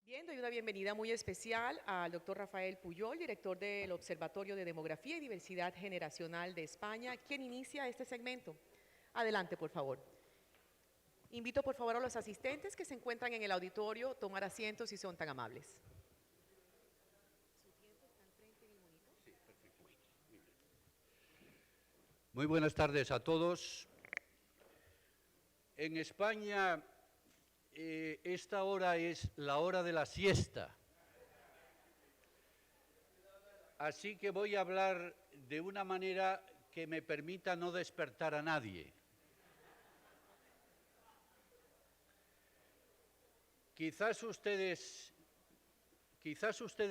Bien, doy una bienvenida muy especial al doctor Rafael Puyol, director del Observatorio de Demografía y Diversidad Generacional de España, quien inicia este segmento. Adelante, por favor. Invito, por favor, a los asistentes que se encuentran en el auditorio a tomar asientos si son tan amables. Muy buenas tardes a todos. En España esta hora es la hora de la siesta. Así que voy a hablar de una manera que me permita no despertar a nadie. Quizás ustedes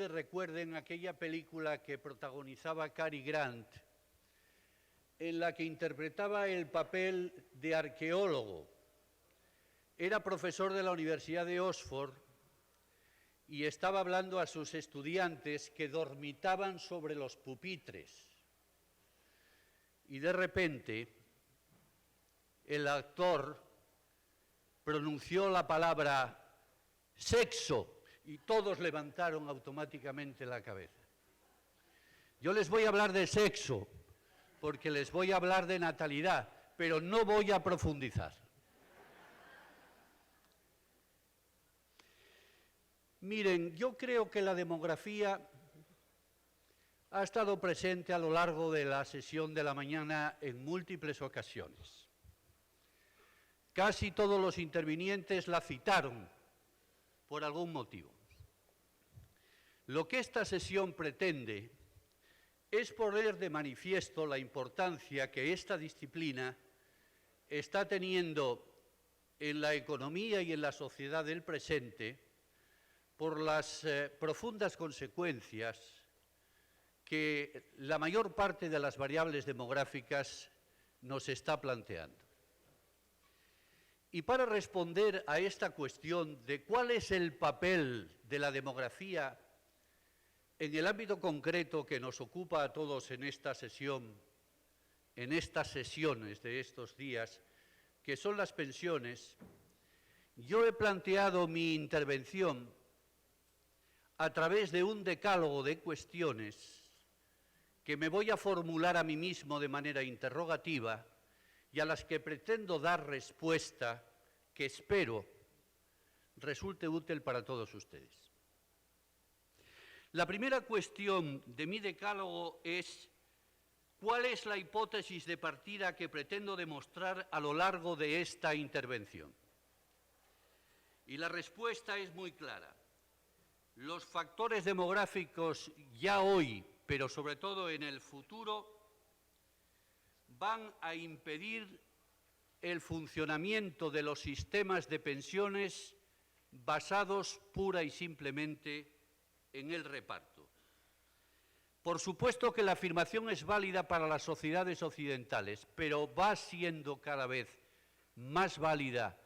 recuerden aquella película que protagonizaba Cary Grant, en la que interpretaba el papel de arqueólogo. Era profesor de la Universidad de Oxford y estaba hablando a sus estudiantes que dormitaban sobre los pupitres. Y de repente el actor pronunció la palabra sexo y todos levantaron automáticamente la cabeza. Yo les voy a hablar de sexo porque les voy a hablar de natalidad, pero no voy a profundizar. Miren, yo creo que la demografía ha estado presente a lo largo de la sesión de la mañana en múltiples ocasiones. Casi todos los intervinientes la citaron por algún motivo. Lo que esta sesión pretende es poner de manifiesto la importancia que esta disciplina está teniendo en la economía y en la sociedad del presente por las profundas consecuencias que la mayor parte de las variables demográficas nos está planteando. Y para responder a esta cuestión de cuál es el papel de la demografía en el ámbito concreto que nos ocupa a todos en esta sesión, en estas sesiones de estos días, que son las pensiones, yo he planteado mi intervención a través de un decálogo de cuestiones que me voy a formular a mí mismo de manera interrogativa y a las que pretendo dar respuesta que espero resulte útil para todos ustedes. La primera cuestión de mi decálogo es ¿cuál es la hipótesis de partida que pretendo demostrar a lo largo de esta intervención? Y la respuesta es muy clara. Los factores demográficos ya hoy, pero sobre todo en el futuro, van a impedir el funcionamiento de los sistemas de pensiones basados pura y simplemente en el reparto. Por supuesto que la afirmación es válida para las sociedades occidentales, pero va siendo cada vez más válida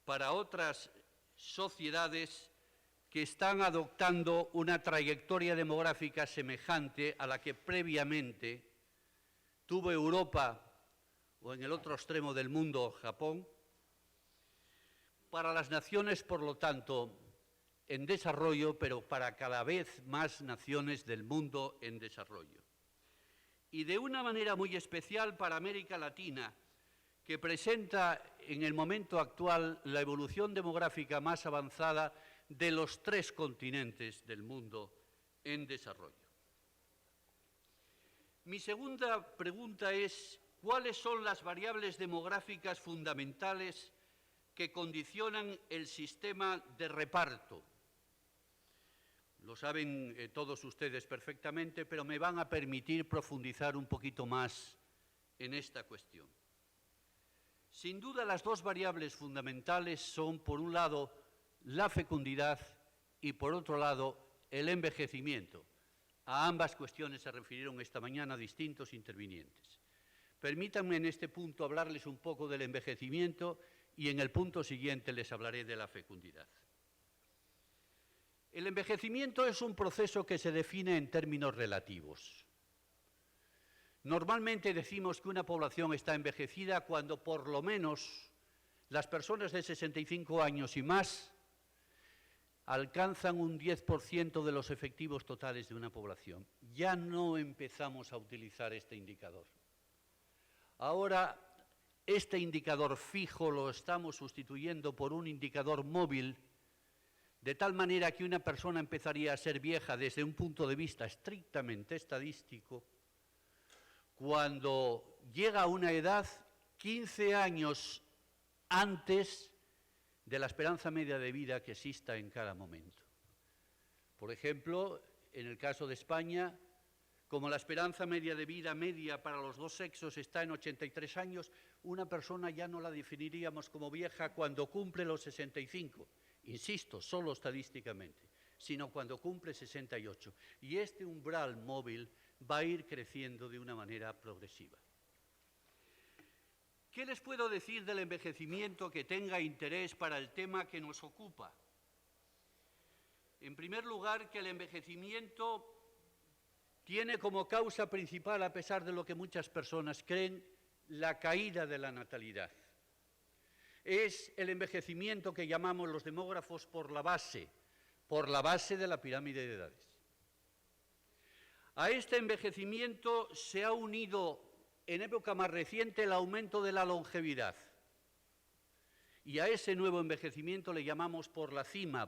para otras sociedades que están adoptando una trayectoria demográfica semejante a la que previamente tuvo Europa o en el otro extremo del mundo, Japón, para las naciones, por lo tanto, en desarrollo, pero para cada vez más naciones del mundo en desarrollo. Y de una manera muy especial para América Latina, que presenta en el momento actual la evolución demográfica más avanzada de los 3 continentes del mundo en desarrollo. Mi segunda pregunta es, ¿cuáles son las variables demográficas fundamentales que condicionan el sistema de reparto? Lo saben todos ustedes perfectamente, pero me van a permitir profundizar un poquito más en esta cuestión. Sin duda, las 2 variables fundamentales son, por un lado, la fecundidad y, por otro lado, el envejecimiento. A ambas cuestiones se refirieron esta mañana distintos intervinientes. Permítanme en este punto hablarles un poco del envejecimiento y en el punto siguiente les hablaré de la fecundidad. El envejecimiento es un proceso que se define en términos relativos. Normalmente decimos que una población está envejecida cuando por lo menos las personas de 65 años y más alcanzan un 10% de los efectivos totales de una población. Ya no empezamos a utilizar este indicador. Ahora, este indicador fijo lo estamos sustituyendo por un indicador móvil, de tal manera que una persona empezaría a ser vieja desde un punto de vista estrictamente estadístico cuando llega a una edad 15 años antes de la esperanza media de vida que exista en cada momento. Por ejemplo, en el caso de España, como la esperanza media de vida media para los dos sexos está en 83 años, una persona ya no la definiríamos como vieja cuando cumple los 65, insisto, solo estadísticamente, sino cuando cumple 68. Y este umbral móvil va a ir creciendo de una manera progresiva. ¿Qué les puedo decir del envejecimiento que tenga interés para el tema que nos ocupa? En primer lugar, que el envejecimiento tiene como causa principal, a pesar de lo que muchas personas creen, la caída de la natalidad. Es el envejecimiento que llamamos los demógrafos por la base de la pirámide de edades. A este envejecimiento se ha unido en época más reciente el aumento de la longevidad. Y a ese nuevo envejecimiento le llamamos por la cima,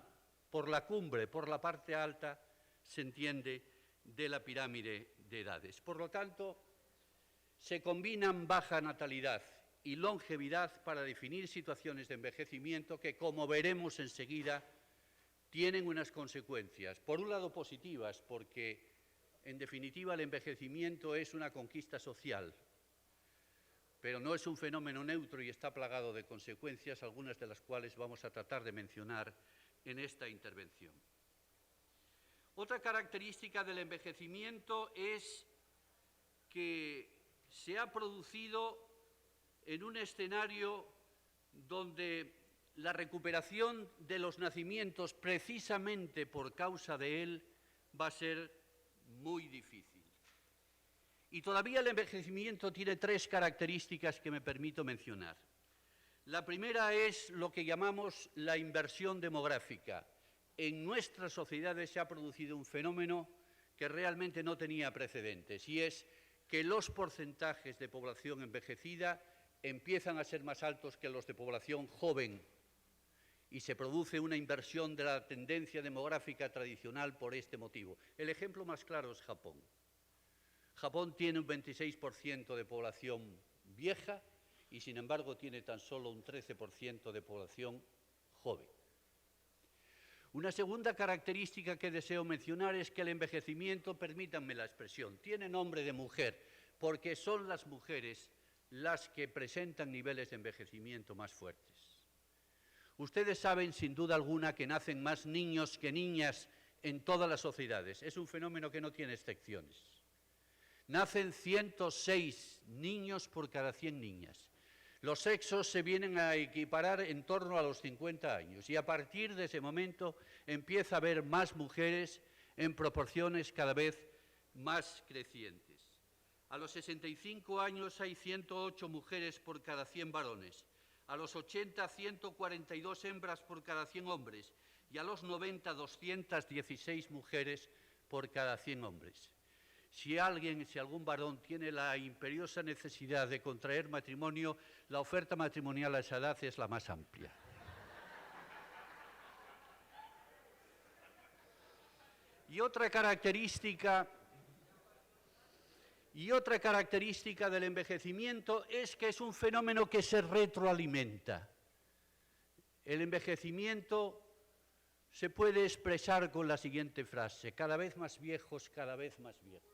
por la cumbre, por la parte alta, se entiende, de la pirámide de edades. Por lo tanto, se combinan baja natalidad y longevidad para definir situaciones de envejecimiento que, como veremos enseguida, tienen unas consecuencias. Por un lado, positivas, porque, en definitiva, el envejecimiento es una conquista social, pero no es un fenómeno neutro y está plagado de consecuencias, algunas de las cuales vamos a tratar de mencionar en esta intervención. Otra característica del envejecimiento es que se ha producido en un escenario donde la recuperación de los nacimientos, precisamente por causa de él, va a ser muy difícil. Y todavía el envejecimiento tiene tres características que me permito mencionar. La primera es lo que llamamos la inversión demográfica. En nuestras sociedades se ha producido un fenómeno que realmente no tenía precedentes, y es que los porcentajes de población envejecida empiezan a ser más altos que los de población joven, y se produce una inversión de la tendencia demográfica tradicional por este motivo. El ejemplo más claro es Japón. Japón tiene un 26% de población vieja y, sin embargo, tiene tan solo un 13% de población joven. Una segunda característica que deseo mencionar es que el envejecimiento, permítanme la expresión, tiene nombre de mujer, porque son las mujeres las que presentan niveles de envejecimiento más fuertes. Ustedes saben, sin duda alguna, que nacen más niños que niñas en todas las sociedades. Es un fenómeno que no tiene excepciones. Nacen 106 niños por cada 100 niñas. Los sexos se vienen a equiparar en torno a los 50 años y a partir de ese momento empieza a haber más mujeres en proporciones cada vez más crecientes. A los 65 años hay 108 mujeres por cada 100 varones, a los 80, 142 hembras por cada 100 hombres y a los 90, 216 mujeres por cada 100 hombres. Si algún varón tiene la imperiosa necesidad de contraer matrimonio, la oferta matrimonial a esa edad es la más amplia. Y otra característica del envejecimiento es que es un fenómeno que se retroalimenta. El envejecimiento se puede expresar con la siguiente frase: cada vez más viejos, cada vez más viejos.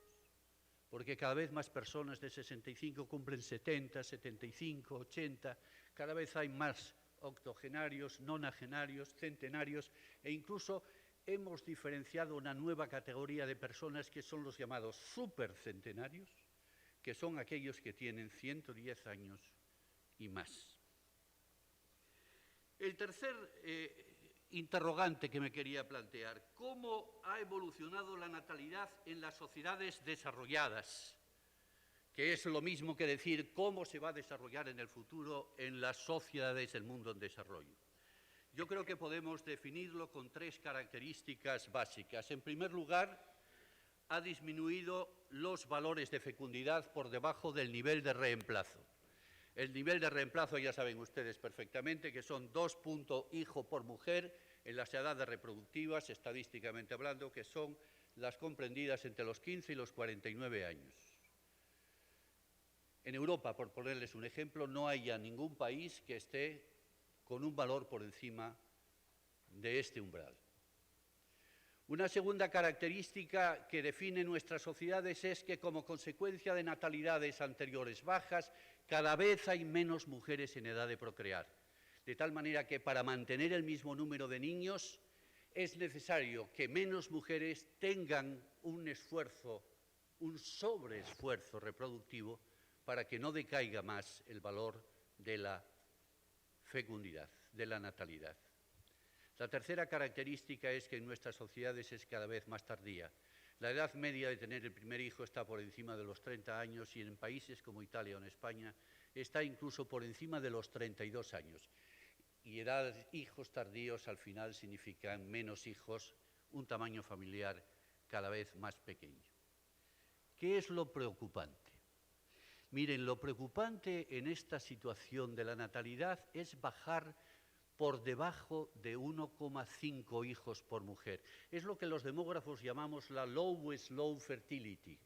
Porque cada vez más personas de 65 cumplen 70, 75, 80, cada vez hay más octogenarios, nonagenarios, centenarios, e incluso hemos diferenciado una nueva categoría de personas que son los llamados supercentenarios, que son aquellos que tienen 110 años y más. El tercer interrogante que me quería plantear: ¿cómo ha evolucionado la natalidad en las sociedades desarrolladas? Que es lo mismo que decir cómo se va a desarrollar en el futuro en las sociedades del mundo en desarrollo. Yo creo que podemos definirlo con tres características básicas. En primer lugar, ha disminuido los valores de fecundidad por debajo del nivel de reemplazo. El nivel de reemplazo ya saben ustedes perfectamente que son 2 hijos por mujer en las edades reproductivas, estadísticamente hablando, que son las comprendidas entre los 15 y los 49 años. En Europa, por ponerles un ejemplo, no hay ya ningún país que esté con un valor por encima de este umbral. Una segunda característica que define nuestras sociedades es que, como consecuencia de natalidades anteriores bajas, cada vez hay menos mujeres en edad de procrear, de tal manera que para mantener el mismo número de niños es necesario que menos mujeres tengan un esfuerzo, un sobreesfuerzo reproductivo para que no decaiga más el valor de la fecundidad, de la natalidad. La tercera característica es que en nuestras sociedades es cada vez más tardía. La edad media de tener el primer hijo está por encima de los 30 años y en países como Italia o en España está incluso por encima de los 32 años. Y hijos tardíos al final significan menos hijos, un tamaño familiar cada vez más pequeño. ¿Qué es lo preocupante? Miren, lo preocupante en esta situación de la natalidad es bajar por debajo de 1,5 hijos por mujer. Es lo que los demógrafos llamamos la low slow fertility.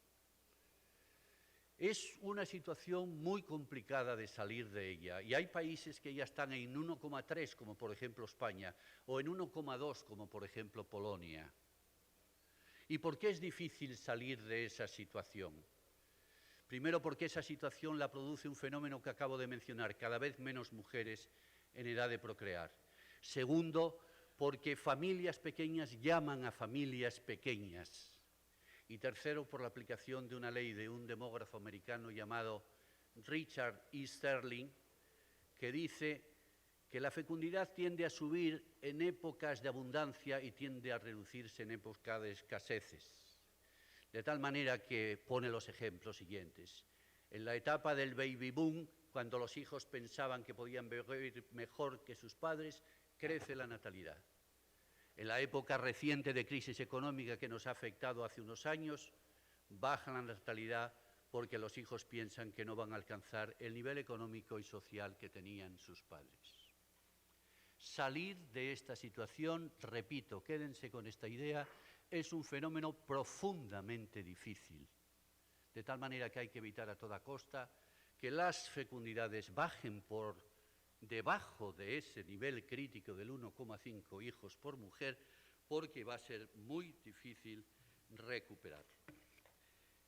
Es una situación muy complicada de salir de ella y hay países que ya están en 1,3, como por ejemplo España, o en 1,2, como por ejemplo Polonia. ¿Y por qué es difícil salir de esa situación? Primero, porque esa situación la produce un fenómeno que acabo de mencionar, cada vez menos mujeres en edad de procrear. Segundo, porque familias pequeñas llaman a familias pequeñas. Y tercero, por la aplicación de una ley de un demógrafo americano llamado Richard E. Sterling, que dice que la fecundidad tiende a subir en épocas de abundancia y tiende a reducirse en épocas de escaseces. De tal manera que pone los ejemplos siguientes. En la etapa del baby boom, cuando los hijos pensaban que podían vivir mejor que sus padres, crece la natalidad. En la época reciente de crisis económica que nos ha afectado hace unos años, baja la natalidad porque los hijos piensan que no van a alcanzar el nivel económico y social que tenían sus padres. Salir de esta situación, repito, quédense con esta idea, es un fenómeno profundamente difícil, de tal manera que hay que evitar a toda costa que las fecundidades bajen por debajo de ese nivel crítico del 1,5 hijos por mujer, porque va a ser muy difícil recuperarlo.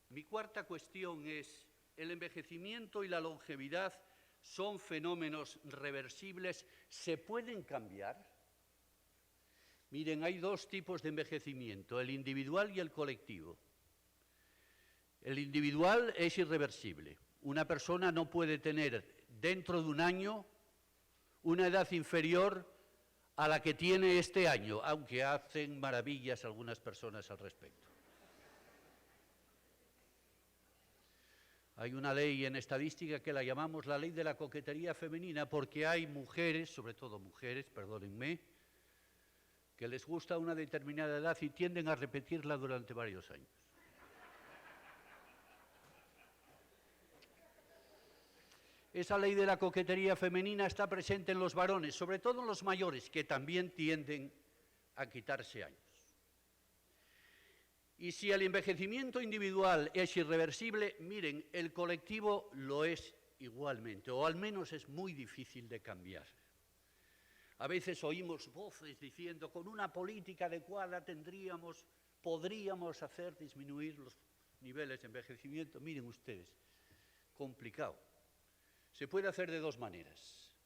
Mi cuarta cuestión es, ¿el envejecimiento y la longevidad son fenómenos reversibles? ¿Se pueden cambiar? Miren, hay dos tipos de envejecimiento, el individual y el colectivo. El individual es irreversible. Una persona no puede tener dentro de un año una edad inferior a la que tiene este año, aunque hacen maravillas algunas personas al respecto. Hay una ley en estadística que la llamamos la ley de la coquetería femenina, porque hay mujeres, sobre todo mujeres, perdónenme, que les gusta una determinada edad y tienden a repetirla durante varios años. Esa ley de la coquetería femenina está presente en los varones, sobre todo en los mayores, que también tienden a quitarse años. Y si el envejecimiento individual es irreversible, miren, el colectivo lo es igualmente, o al menos es muy difícil de cambiar. A veces oímos voces diciendo, con una política adecuada podríamos hacer disminuir los niveles de envejecimiento. Miren ustedes, complicado. Se puede hacer de dos maneras,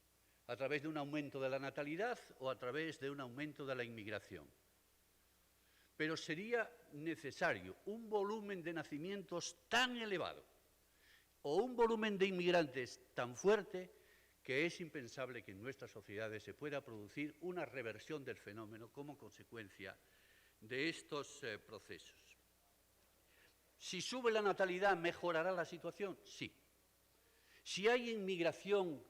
a través de un aumento de la natalidad o a través de un aumento de la inmigración. Pero sería necesario un volumen de nacimientos tan elevado o un volumen de inmigrantes tan fuerte que es impensable que en nuestras sociedades se pueda producir una reversión del fenómeno como consecuencia de estos procesos. Si sube la natalidad, ¿mejorará la situación? Sí. Si hay inmigración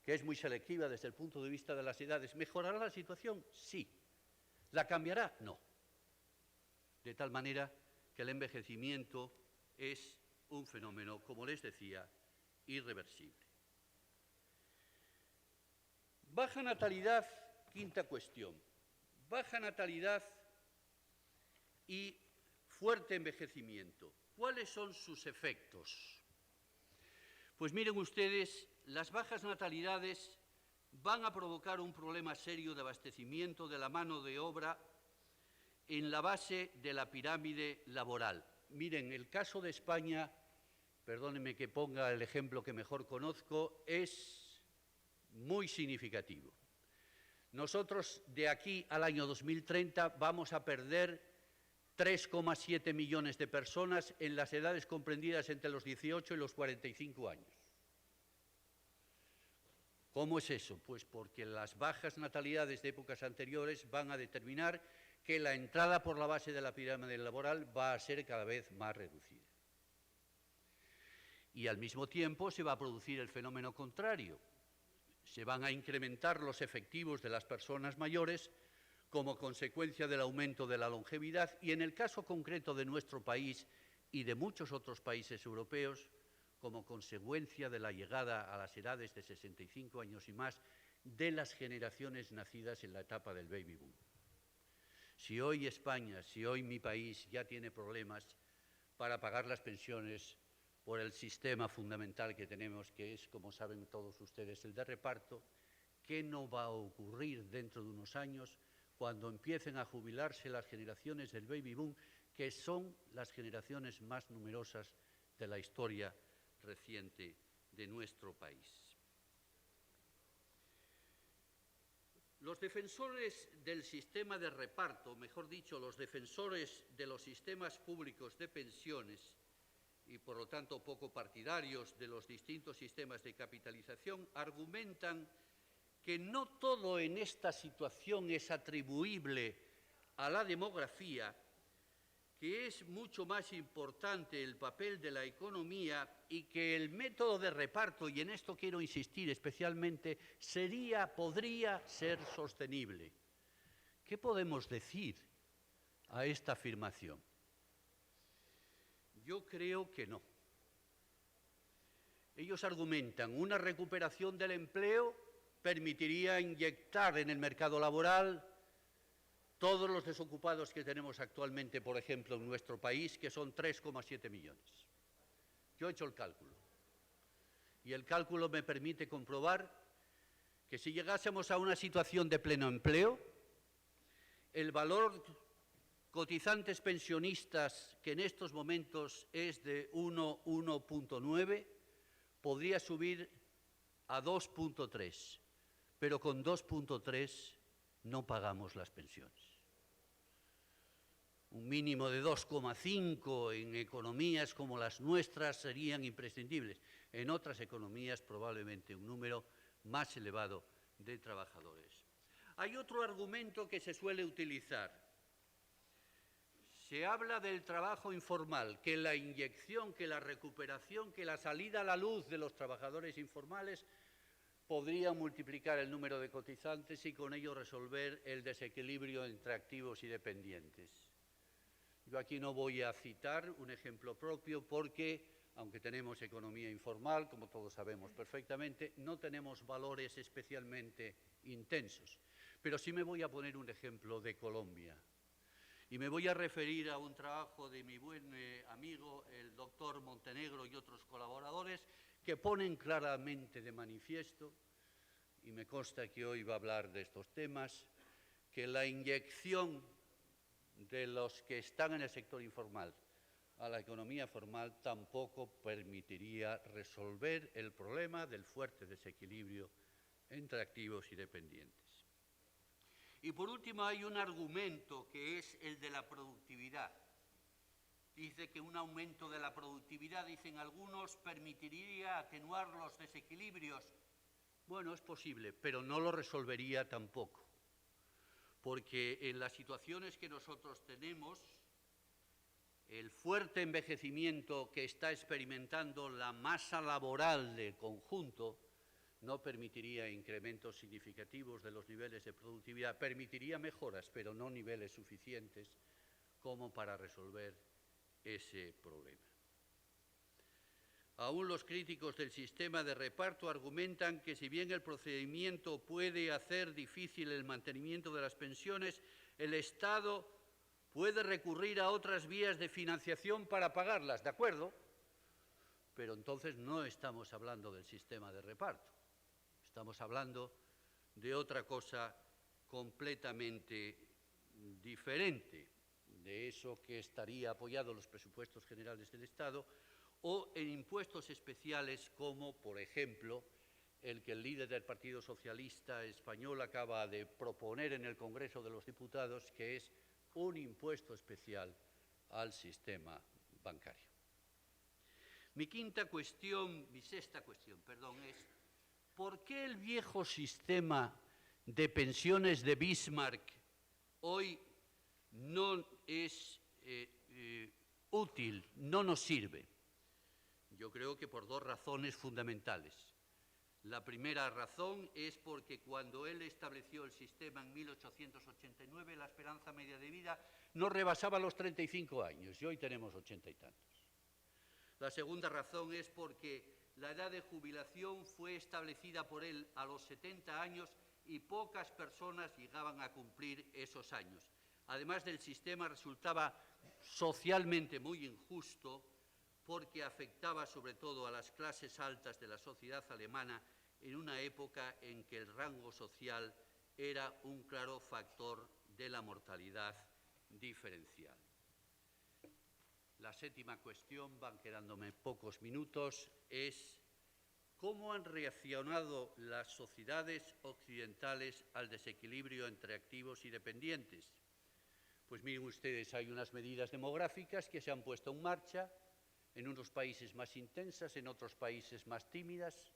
que es muy selectiva desde el punto de vista de las edades, ¿mejorará la situación? Sí. ¿La cambiará? No. De tal manera que el envejecimiento es un fenómeno, como les decía, irreversible. Baja natalidad, quinta cuestión. Baja natalidad y fuerte envejecimiento. ¿Cuáles son sus efectos? Pues miren ustedes, las bajas natalidades van a provocar un problema serio de abastecimiento de la mano de obra en la base de la pirámide laboral. Miren, el caso de España, perdónenme que ponga el ejemplo que mejor conozco, es muy significativo. Nosotros de aquí al año 2030 vamos a perder 3,7 millones de personas en las edades comprendidas entre los 18 y los 45 años. ¿Cómo es eso? Pues porque las bajas natalidades de épocas anteriores van a determinar que la entrada por la base de la pirámide laboral va a ser cada vez más reducida. Y al mismo tiempo se va a producir el fenómeno contrario. Se van a incrementar los efectivos de las personas mayores como consecuencia del aumento de la longevidad y en el caso concreto de nuestro país y de muchos otros países europeos, como consecuencia de la llegada a las edades de 65 años y más de las generaciones nacidas en la etapa del baby boom. Si hoy España, si hoy mi país ya tiene problemas para pagar las pensiones por el sistema fundamental que tenemos, que es, como saben todos ustedes, el de reparto, ¿qué no va a ocurrir dentro de unos años cuando empiecen a jubilarse las generaciones del baby boom, que son las generaciones más numerosas de la historia reciente de nuestro país? Los defensores del sistema de reparto, mejor dicho, los defensores de los sistemas públicos de pensiones y, por lo tanto, poco partidarios de los distintos sistemas de capitalización, argumentan que no todo en esta situación es atribuible a la demografía, que es mucho más importante el papel de la economía y que el método de reparto, y en esto quiero insistir especialmente, podría ser sostenible. ¿Qué podemos decir a esta afirmación? Yo creo que no. Ellos argumentan una recuperación del empleo permitiría inyectar en el mercado laboral todos los desocupados que tenemos actualmente, por ejemplo, en nuestro país, que son 3,7 millones. Yo he hecho el cálculo. Y el cálculo me permite comprobar que si llegásemos a una situación de pleno empleo, el valor cotizantes pensionistas, que en estos momentos es de 1,9, podría subir a 2,3, pero con 2,3 no pagamos las pensiones. Un mínimo de 2,5 en economías como las nuestras serían imprescindibles. En otras economías probablemente un número más elevado de trabajadores. Hay otro argumento que se suele utilizar. Se habla del trabajo informal, que la inyección, que la recuperación, que la salida a la luz de los trabajadores informales podría multiplicar el número de cotizantes y con ello resolver el desequilibrio entre activos y dependientes. Yo aquí no voy a citar un ejemplo propio porque, aunque tenemos economía informal, como todos sabemos perfectamente, no tenemos valores especialmente intensos. Pero sí me voy a poner un ejemplo de Colombia. Y me voy a referir a un trabajo de mi buen amigo, el doctor Montenegro y otros colaboradores, que ponen claramente de manifiesto, y me consta que hoy va a hablar de estos temas, que la inyección de los que están en el sector informal a la economía formal tampoco permitiría resolver el problema del fuerte desequilibrio entre activos y dependientes. Y por último hay un argumento que es el de la productividad. Dice que un aumento de la productividad, dicen algunos, permitiría atenuar los desequilibrios. Bueno, es posible, pero no lo resolvería tampoco. Porque en las situaciones que nosotros tenemos, el fuerte envejecimiento que está experimentando la masa laboral del conjunto no permitiría incrementos significativos de los niveles de productividad, permitiría mejoras, pero no niveles suficientes como para resolver ese problema. Aún los críticos del sistema de reparto argumentan que si bien el procedimiento puede hacer difícil el mantenimiento de las pensiones, el Estado puede recurrir a otras vías de financiación para pagarlas, ¿de acuerdo? Pero entonces no estamos hablando del sistema de reparto, estamos hablando de otra cosa completamente diferente, de eso que estaría apoyado en los presupuestos generales del Estado o en impuestos especiales como, por ejemplo, el que el líder del Partido Socialista Español acaba de proponer en el Congreso de los Diputados, que es un impuesto especial al sistema bancario. Mi sexta cuestión, es ¿por qué el viejo sistema de pensiones de Bismarck hoy no es útil, no nos sirve? Yo creo que por dos razones fundamentales. La primera razón es porque cuando él estableció el sistema en 1889, la esperanza media de vida no rebasaba los 35 años y hoy tenemos 80 y tantos. La segunda razón es porque la edad de jubilación fue establecida por él a los 70 años y pocas personas llegaban a cumplir esos años. Además del sistema resultaba socialmente muy injusto porque afectaba sobre todo a las clases altas de la sociedad alemana en una época en que el rango social era un claro factor de la mortalidad diferencial. La séptima cuestión, van quedándome pocos minutos, es ¿cómo han reaccionado las sociedades occidentales al desequilibrio entre activos y dependientes? Pues miren ustedes, hay unas medidas demográficas que se han puesto en marcha, en unos países más intensas, en otros países más tímidas,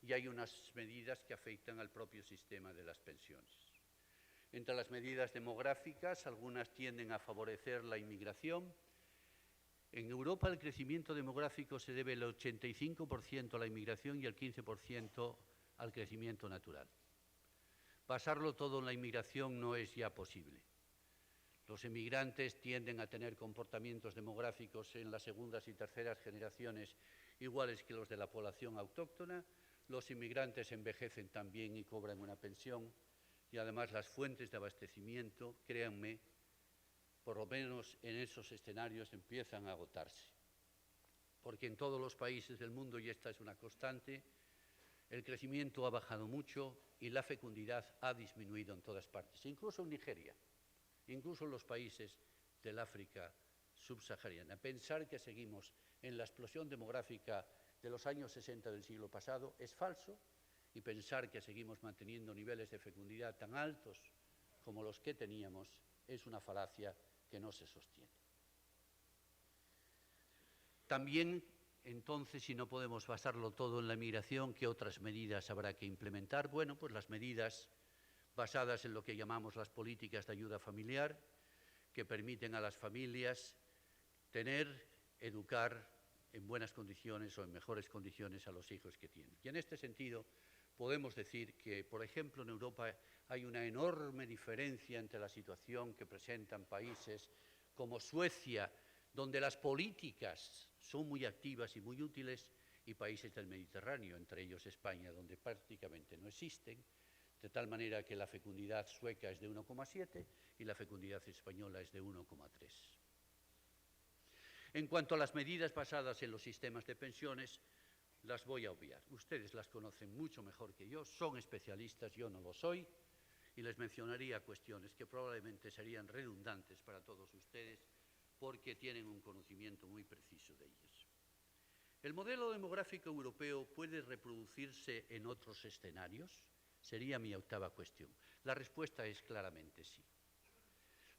y hay unas medidas que afectan al propio sistema de las pensiones. Entre las medidas demográficas, algunas tienden a favorecer la inmigración. En Europa el crecimiento demográfico se debe el 85% a la inmigración y el 15% al crecimiento natural. Basarlo todo en la inmigración no es ya posible. Los emigrantes tienden a tener comportamientos demográficos en las segundas y terceras generaciones iguales que los de la población autóctona. Los inmigrantes envejecen también y cobran una pensión. Y además las fuentes de abastecimiento, créanme, por lo menos en esos escenarios empiezan a agotarse. Porque en todos los países del mundo, y esta es una constante, el crecimiento ha bajado mucho y la fecundidad ha disminuido en todas partes, incluso en Nigeria. Incluso en los países del África subsahariana. Pensar que seguimos en la explosión demográfica de los años 60 del siglo pasado es falso, y pensar que seguimos manteniendo niveles de fecundidad tan altos como los que teníamos es una falacia que no se sostiene. También, entonces, si no podemos basarlo todo en la migración, ¿qué otras medidas habrá que implementar? Bueno, pues las medidas basadas en lo que llamamos las políticas de ayuda familiar, que permiten a las familias educar en buenas condiciones o en mejores condiciones a los hijos que tienen. Y en este sentido podemos decir que, por ejemplo, en Europa hay una enorme diferencia entre la situación que presentan países como Suecia, donde las políticas son muy activas y muy útiles, y países del Mediterráneo, entre ellos España, donde prácticamente no existen, de tal manera que la fecundidad sueca es de 1,7 y la fecundidad española es de 1,3. En cuanto a las medidas basadas en los sistemas de pensiones, las voy a obviar. Ustedes las conocen mucho mejor que yo, son especialistas, yo no lo soy, y les mencionaría cuestiones que probablemente serían redundantes para todos ustedes porque tienen un conocimiento muy preciso de ellas. ¿El modelo demográfico europeo puede reproducirse en otros escenarios? Sería mi octava cuestión. La respuesta es claramente sí.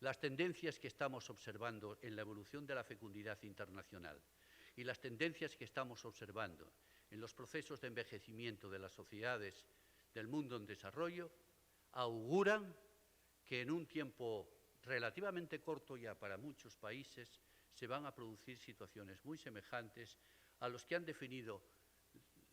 Las tendencias que estamos observando en la evolución de la fecundidad internacional y las tendencias que estamos observando en los procesos de envejecimiento de las sociedades del mundo en desarrollo auguran que en un tiempo relativamente corto ya para muchos países se van a producir situaciones muy semejantes a los que han definido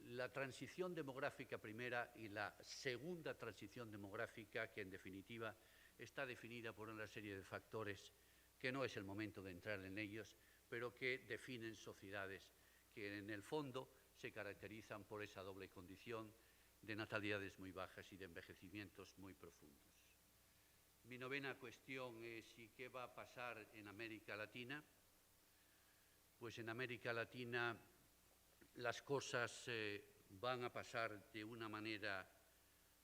la transición demográfica primera y la segunda transición demográfica, que en definitiva está definida por una serie de factores que no es el momento de entrar en ellos, pero que definen sociedades que en el fondo se caracterizan por esa doble condición de natalidades muy bajas y de envejecimientos muy profundos. Mi novena cuestión es: ¿y qué va a pasar en América Latina? Pues en América Latina las cosas van a pasar de una manera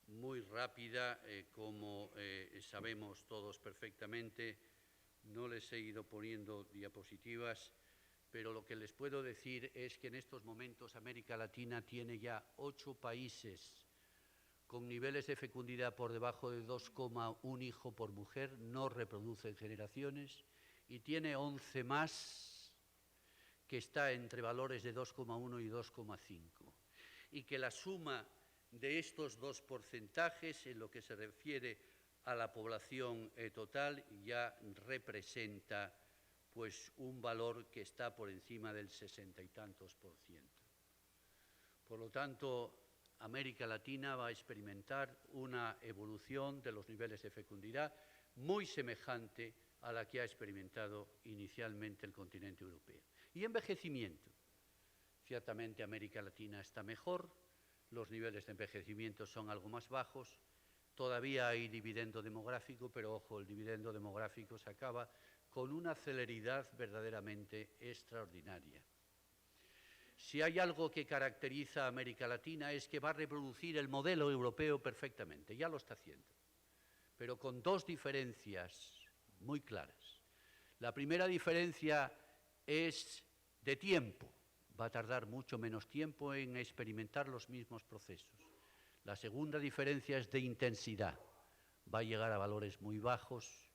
muy rápida, como sabemos todos perfectamente. No les he ido poniendo diapositivas, pero lo que les puedo decir es que en estos momentos América Latina tiene ya 8 países con niveles de fecundidad por debajo de 2,1 hijo por mujer, no reproducen generaciones, y tiene 11 más que está entre valores de 2,1 y 2,5. Y que la suma de estos dos porcentajes, en lo que se refiere a la población total, ya representa pues un valor que está por encima del 60 y tantos %. Por lo tanto, América Latina va a experimentar una evolución de los niveles de fecundidad muy semejante a la que ha experimentado inicialmente el continente europeo. Y envejecimiento. Ciertamente América Latina está mejor, los niveles de envejecimiento son algo más bajos, todavía hay dividendo demográfico, pero ojo, el dividendo demográfico se acaba con una celeridad verdaderamente extraordinaria. Si hay algo que caracteriza a América Latina es que va a reproducir el modelo europeo perfectamente, ya lo está haciendo, pero con dos diferencias muy claras. La primera diferencia es de tiempo, va a tardar mucho menos tiempo en experimentar los mismos procesos. La segunda diferencia es de intensidad, va a llegar a valores muy bajos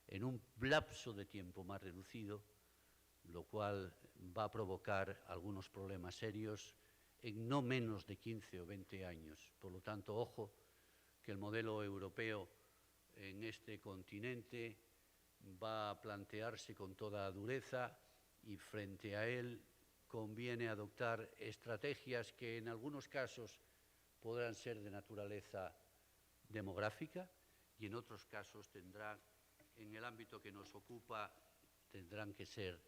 en un lapso de tiempo más reducido, lo cual va a provocar algunos problemas serios en no menos de 15 o 20 años. Por lo tanto, ojo, que el modelo europeo en este continente va a plantearse con toda dureza y frente a él conviene adoptar estrategias que en algunos casos podrán ser de naturaleza demográfica y en otros casos tendrán, en el ámbito que nos ocupa, tendrán que ser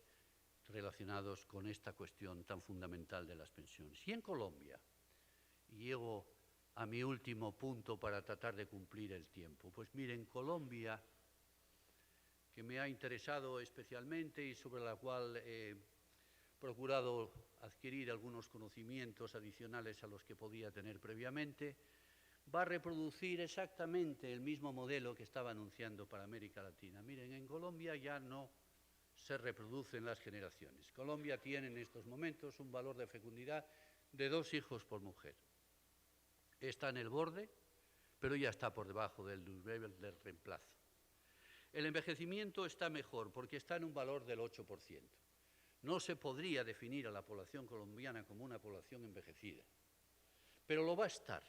relacionados con esta cuestión tan fundamental de las pensiones. Y en Colombia, y llego a mi último punto para tratar de cumplir el tiempo. Pues miren, Colombia, que me ha interesado especialmente y sobre la cual he procurado adquirir algunos conocimientos adicionales a los que podía tener previamente, va a reproducir exactamente el mismo modelo que estaba anunciando para América Latina. Miren, en Colombia ya no se reproducen las generaciones. Colombia tiene en estos momentos un valor de fecundidad de 2 hijos por mujer. Está en el borde, pero ya está por debajo del nivel del reemplazo. El envejecimiento está mejor porque está en un valor del 8%. No se podría definir a la población colombiana como una población envejecida, pero lo va a estar.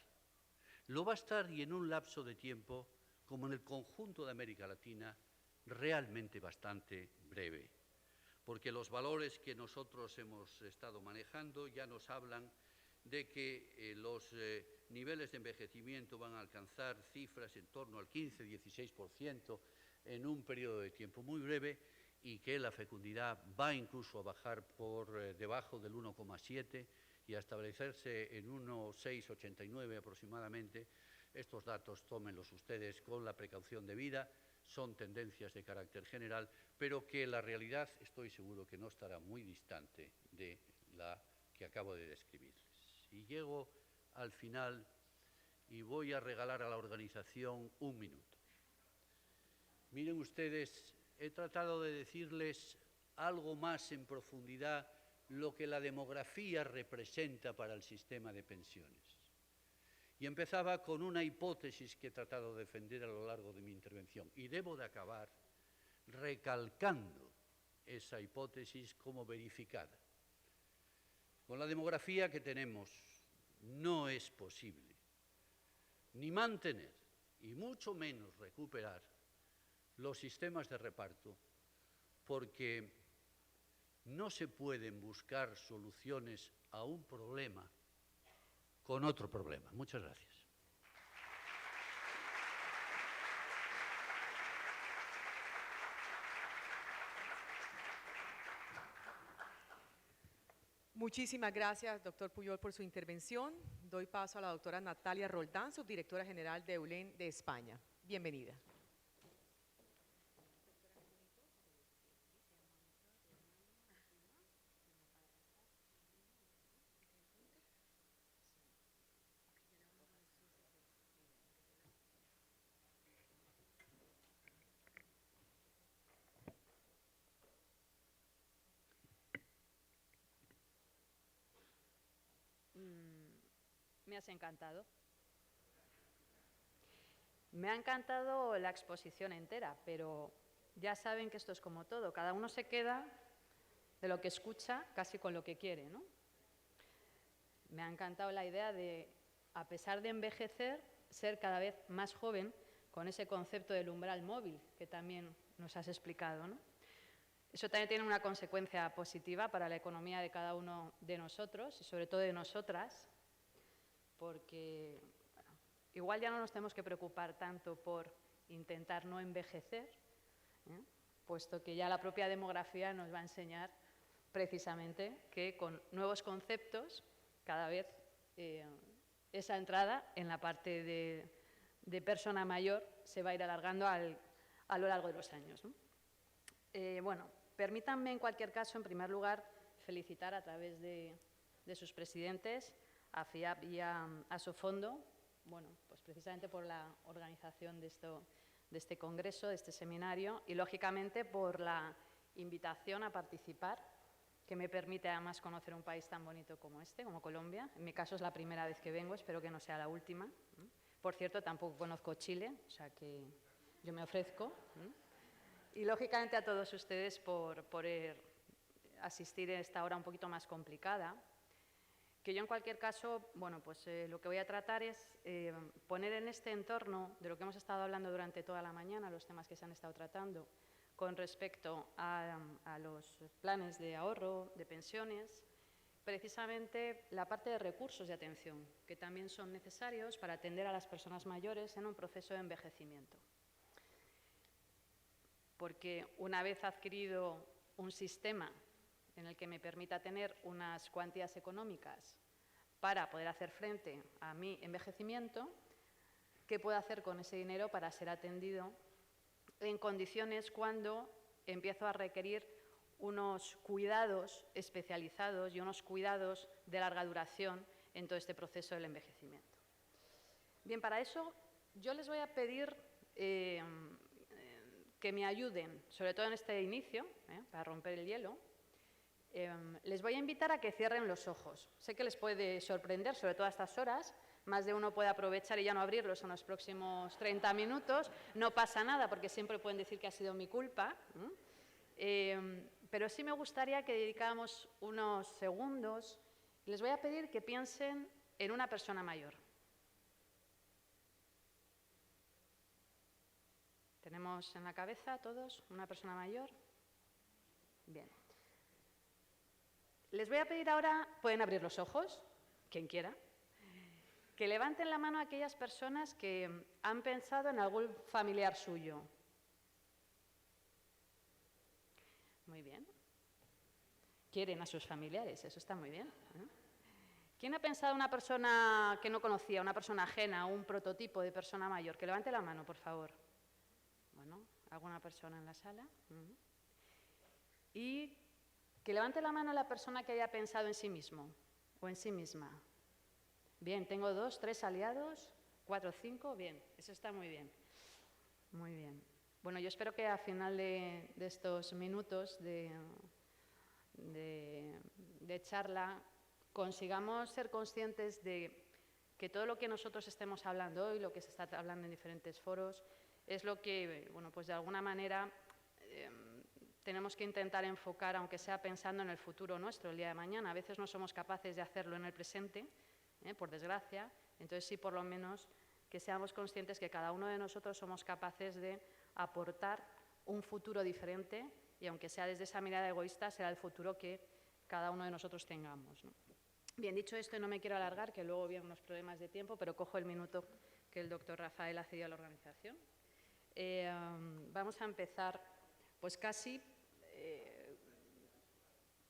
Lo va a estar y en un lapso de tiempo, como en el conjunto de América Latina, realmente bastante breve, porque los valores que nosotros hemos estado manejando ya nos hablan de que los niveles de envejecimiento van a alcanzar cifras en torno al 15-16% en un periodo de tiempo muy breve y que la fecundidad va incluso a bajar por debajo del 1,7 y a establecerse en 1,689 aproximadamente. Estos datos tómenlos ustedes con la precaución debida, son tendencias de carácter general, pero que la realidad estoy seguro que no estará muy distante de la que acabo de describirles. Y llego al final y voy a regalar a la organización un minuto. Miren ustedes, he tratado de decirles algo más en profundidad lo que la demografía representa para el sistema de pensiones. Y empezaba con una hipótesis que he tratado de defender a lo largo de mi intervención. Y debo de acabar recalcando esa hipótesis como verificada. Con la demografía que tenemos no es posible ni mantener y mucho menos recuperar los sistemas de reparto, porque no se pueden buscar soluciones a un problema con otro problema. Muchas gracias. Muchísimas gracias, doctor Pujol, por su intervención. Doy paso a la doctora Natalia Roldán, subdirectora general de EULEN de España. Bienvenida. Me has encantado. Me ha encantado la exposición entera, pero ya saben que esto es como todo. Cada uno se queda de lo que escucha casi con lo que quiere, ¿no? Me ha encantado la idea de, a pesar de envejecer, ser cada vez más joven con ese concepto del umbral móvil que también nos has explicado, ¿no? Eso también tiene una consecuencia positiva para la economía de cada uno de nosotros y sobre todo de nosotras, porque bueno, igual ya no nos tenemos que preocupar tanto por intentar no envejecer, puesto que ya la propia demografía nos va a enseñar precisamente que con nuevos conceptos cada vez esa entrada en la parte de persona mayor se va a ir alargando a lo largo de los años, ¿no? Bueno, permítanme en cualquier caso, en primer lugar, felicitar a través de sus presidentes a FIAP y a su fondo, bueno, pues precisamente por la organización de este congreso, de este seminario y, lógicamente, por la invitación a participar, que me permite además conocer un país tan bonito como este, como Colombia. En mi caso es la primera vez que vengo, espero que no sea la última. Por cierto, tampoco conozco Chile, o sea que yo me ofrezco. Y, lógicamente, a todos ustedes por asistir en esta hora un poquito más complicada, que yo en cualquier caso, bueno, pues lo que voy a tratar es poner en este entorno de lo que hemos estado hablando durante toda la mañana, los temas que se han estado tratando, con respecto a los planes de ahorro, de pensiones, precisamente la parte de recursos de atención, que también son necesarios para atender a las personas mayores en un proceso de envejecimiento. Porque una vez adquirido un sistema en el que me permita tener unas cuantías económicas para poder hacer frente a mi envejecimiento, ¿qué puedo hacer con ese dinero para ser atendido en condiciones cuando empiezo a requerir unos cuidados especializados y unos cuidados de larga duración en todo este proceso del envejecimiento? Bien, para eso yo les voy a pedir que me ayuden, sobre todo en este inicio, para romper el hielo. Les voy a invitar a que cierren los ojos. Sé que les puede sorprender, sobre todo a estas horas. Más de uno puede aprovechar y ya no abrirlos en los próximos 30 minutos. No pasa nada, porque siempre pueden decir que ha sido mi culpa. Pero sí me gustaría que dedicáramos unos segundos. Les voy a pedir que piensen en una persona mayor. ¿Tenemos en la cabeza todos una persona mayor? Bien. Les voy a pedir ahora, pueden abrir los ojos, quien quiera, que levanten la mano a aquellas personas que han pensado en algún familiar suyo. Muy bien. Quieren a sus familiares, eso está muy bien. ¿Quién ha pensado en una persona que no conocía, una persona ajena, un prototipo de persona mayor? Que levante la mano, por favor. Bueno, ¿alguna persona en la sala? Y que levante la mano la persona que haya pensado en sí mismo o en sí misma. Bien, tengo 2, 3 aliados, 4, 5, bien, eso está muy bien. Muy bien. Bueno, yo espero que al final de estos minutos de charla consigamos ser conscientes de que todo lo que nosotros estemos hablando hoy, lo que se está hablando en diferentes foros, es lo que, bueno, pues de alguna manera tenemos que intentar enfocar, aunque sea pensando en el futuro nuestro, el día de mañana. A veces no somos capaces de hacerlo en el presente, por desgracia. Entonces sí, por lo menos, que seamos conscientes que cada uno de nosotros somos capaces de aportar un futuro diferente y, aunque sea desde esa mirada egoísta, será el futuro que cada uno de nosotros tengamos, ¿no? Bien, dicho esto, y no me quiero alargar, que luego vienen unos problemas de tiempo, pero cojo el minuto que el doctor Rafael ha cedido a la organización. Vamos a empezar, pues casi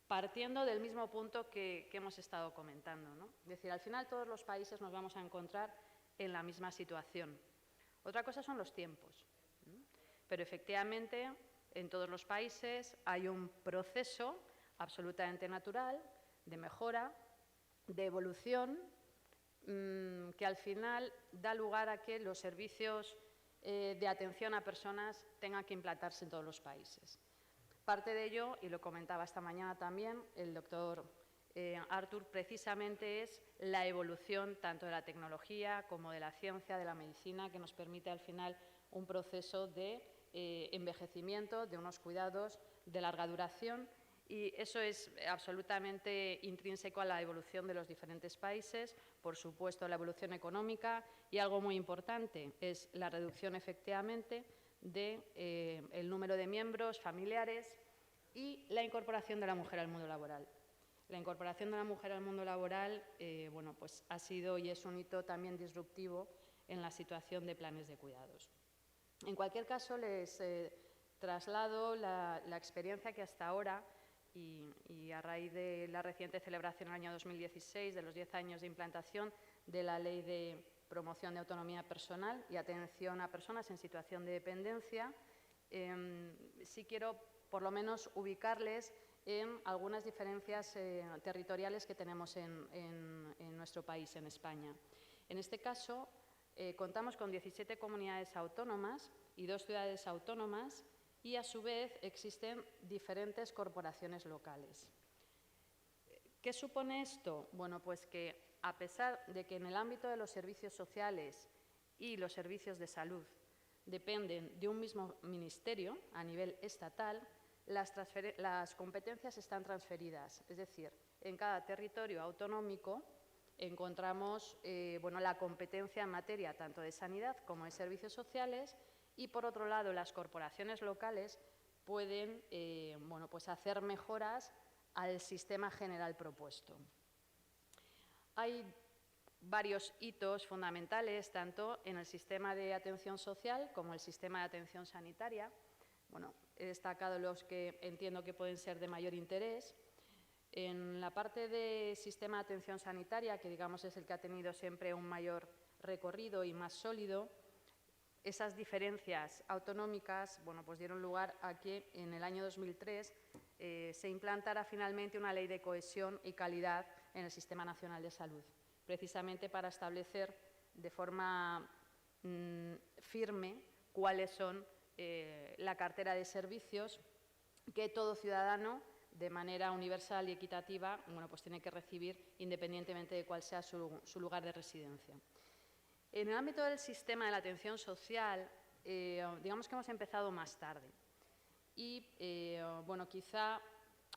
partiendo del mismo punto que hemos estado comentando, ¿no? Es decir, al final todos los países nos vamos a encontrar en la misma situación. Otra cosa son los tiempos, ¿no? Pero efectivamente en todos los países hay un proceso absolutamente natural de mejora, de evolución, que al final da lugar a que los servicios de atención a personas tengan que implantarse en todos los países. Parte de ello, y lo comentaba esta mañana también el doctor Artur, precisamente es la evolución tanto de la tecnología como de la ciencia, de la medicina, que nos permite al final un proceso de envejecimiento, de unos cuidados de larga duración, y eso es absolutamente intrínseco a la evolución de los diferentes países, por supuesto la evolución económica, y algo muy importante es la reducción efectivamente del número de miembros familiares y la incorporación de la mujer al mundo laboral. La incorporación de la mujer al mundo laboral bueno, pues ha sido y es un hito también disruptivo en la situación de planes de cuidados. En cualquier caso, les traslado la experiencia que hasta ahora, y a raíz de la reciente celebración en el año 2016 de los 10 años de implantación de la Ley de Promoción de Autonomía Personal y Atención a Personas en Situación de Dependencia, sí quiero por lo menos ubicarles en algunas diferencias territoriales que tenemos en nuestro país, en España. En este caso, contamos con 17 comunidades autónomas y 2 ciudades autónomas, y a su vez existen diferentes corporaciones locales. ¿Qué supone esto? Bueno, pues que a pesar de que en el ámbito de los servicios sociales y los servicios de salud dependen de un mismo ministerio a nivel estatal, las competencias están transferidas. Es decir, en cada territorio autonómico encontramos bueno, la competencia en materia tanto de sanidad como de servicios sociales, y por otro lado las corporaciones locales pueden bueno, pues hacer mejoras al sistema general propuesto. Hay varios hitos fundamentales tanto en el sistema de atención social como el sistema de atención sanitaria. Bueno, he destacado los que entiendo que pueden ser de mayor interés. En la parte de sistema de atención sanitaria, que digamos es el que ha tenido siempre un mayor recorrido y más sólido, esas diferencias autonómicas bueno, pues dieron lugar a que en el año 2003 se implantara finalmente una ley de cohesión y calidad en el Sistema Nacional de Salud, precisamente para establecer de forma firme cuáles son la cartera de servicios que todo ciudadano, de manera universal y equitativa, bueno, pues tiene que recibir independientemente de cuál sea su lugar de residencia. En el ámbito del sistema de la atención social, digamos que hemos empezado más tarde y, bueno, quizá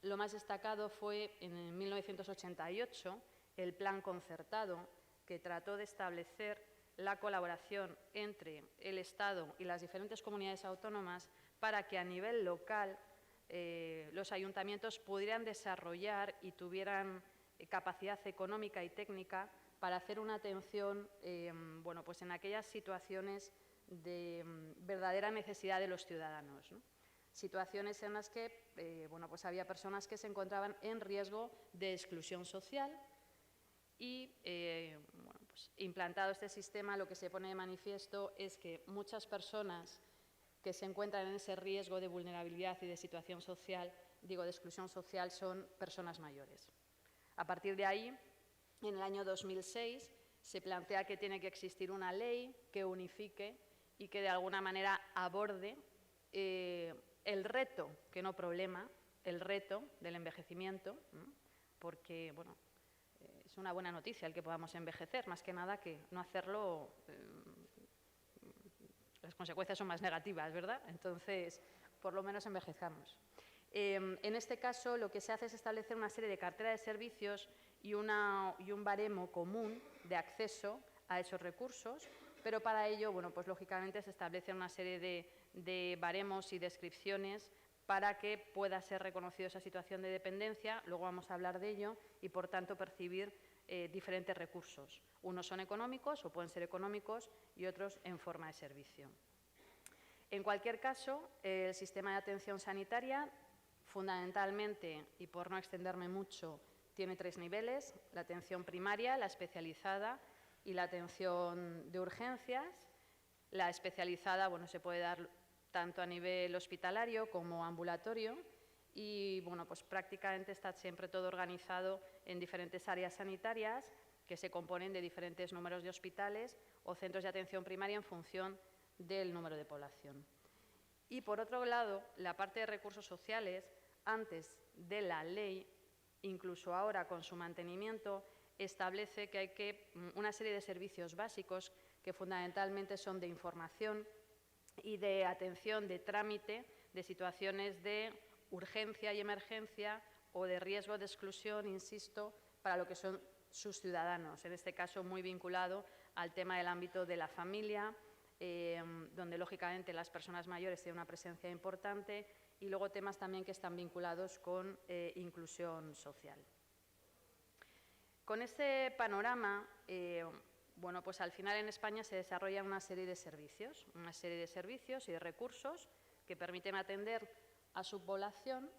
lo más destacado fue en 1988 el Plan Concertado, que trató de establecer la colaboración entre el Estado y las diferentes comunidades autónomas para que a nivel local los ayuntamientos pudieran desarrollar y tuvieran capacidad económica y técnica para hacer una atención bueno, pues en aquellas situaciones de verdadera necesidad de los ciudadanos, ¿no? Situaciones en las que bueno, pues había personas que se encontraban en riesgo de exclusión social y bueno, pues implantado este sistema, lo que se pone de manifiesto es que muchas personas que se encuentran en ese riesgo de vulnerabilidad y de situación social, digo de exclusión social, son personas mayores. A partir de ahí, en el año 2006 se plantea que tiene que existir una ley que unifique y que de alguna manera aborde el reto, que no problema, el reto del envejecimiento, porque bueno, es una buena noticia el que podamos envejecer, más que nada que no hacerlo, las consecuencias son más negativas, ¿verdad? Entonces, por lo menos envejezcamos. En este caso, lo que se hace es establecer una serie de cartera de servicios y un baremo común de acceso a esos recursos, pero para ello, bueno, pues lógicamente se establecen una serie de baremos y descripciones para que pueda ser reconocido esa situación de dependencia, luego vamos a hablar de ello, y por tanto percibir diferentes recursos. Unos son económicos o pueden ser económicos y otros en forma de servicio. En cualquier caso, el sistema de atención sanitaria, fundamentalmente, y por no extenderme mucho, tiene 3 niveles: la atención primaria, la especializada y la atención de urgencias. La especializada, bueno, se puede dar tanto a nivel hospitalario como ambulatorio y, bueno, pues prácticamente está siempre todo organizado en diferentes áreas sanitarias que se componen de diferentes números de hospitales o centros de atención primaria en función del número de población. Y, por otro lado, la parte de recursos sociales, antes de la ley, incluso ahora con su mantenimiento, establece que hay una serie de servicios básicos que fundamentalmente son de información y de atención de trámite de situaciones de urgencia y emergencia o de riesgo de exclusión, insisto, para lo que son sus ciudadanos, en este caso muy vinculado al tema del ámbito de la familia, donde lógicamente las personas mayores tienen una presencia importante, y luego temas también que están vinculados con inclusión social. Con este panorama, bueno, pues al final en España se desarrollan una serie de servicios y de recursos que permiten atender a su población,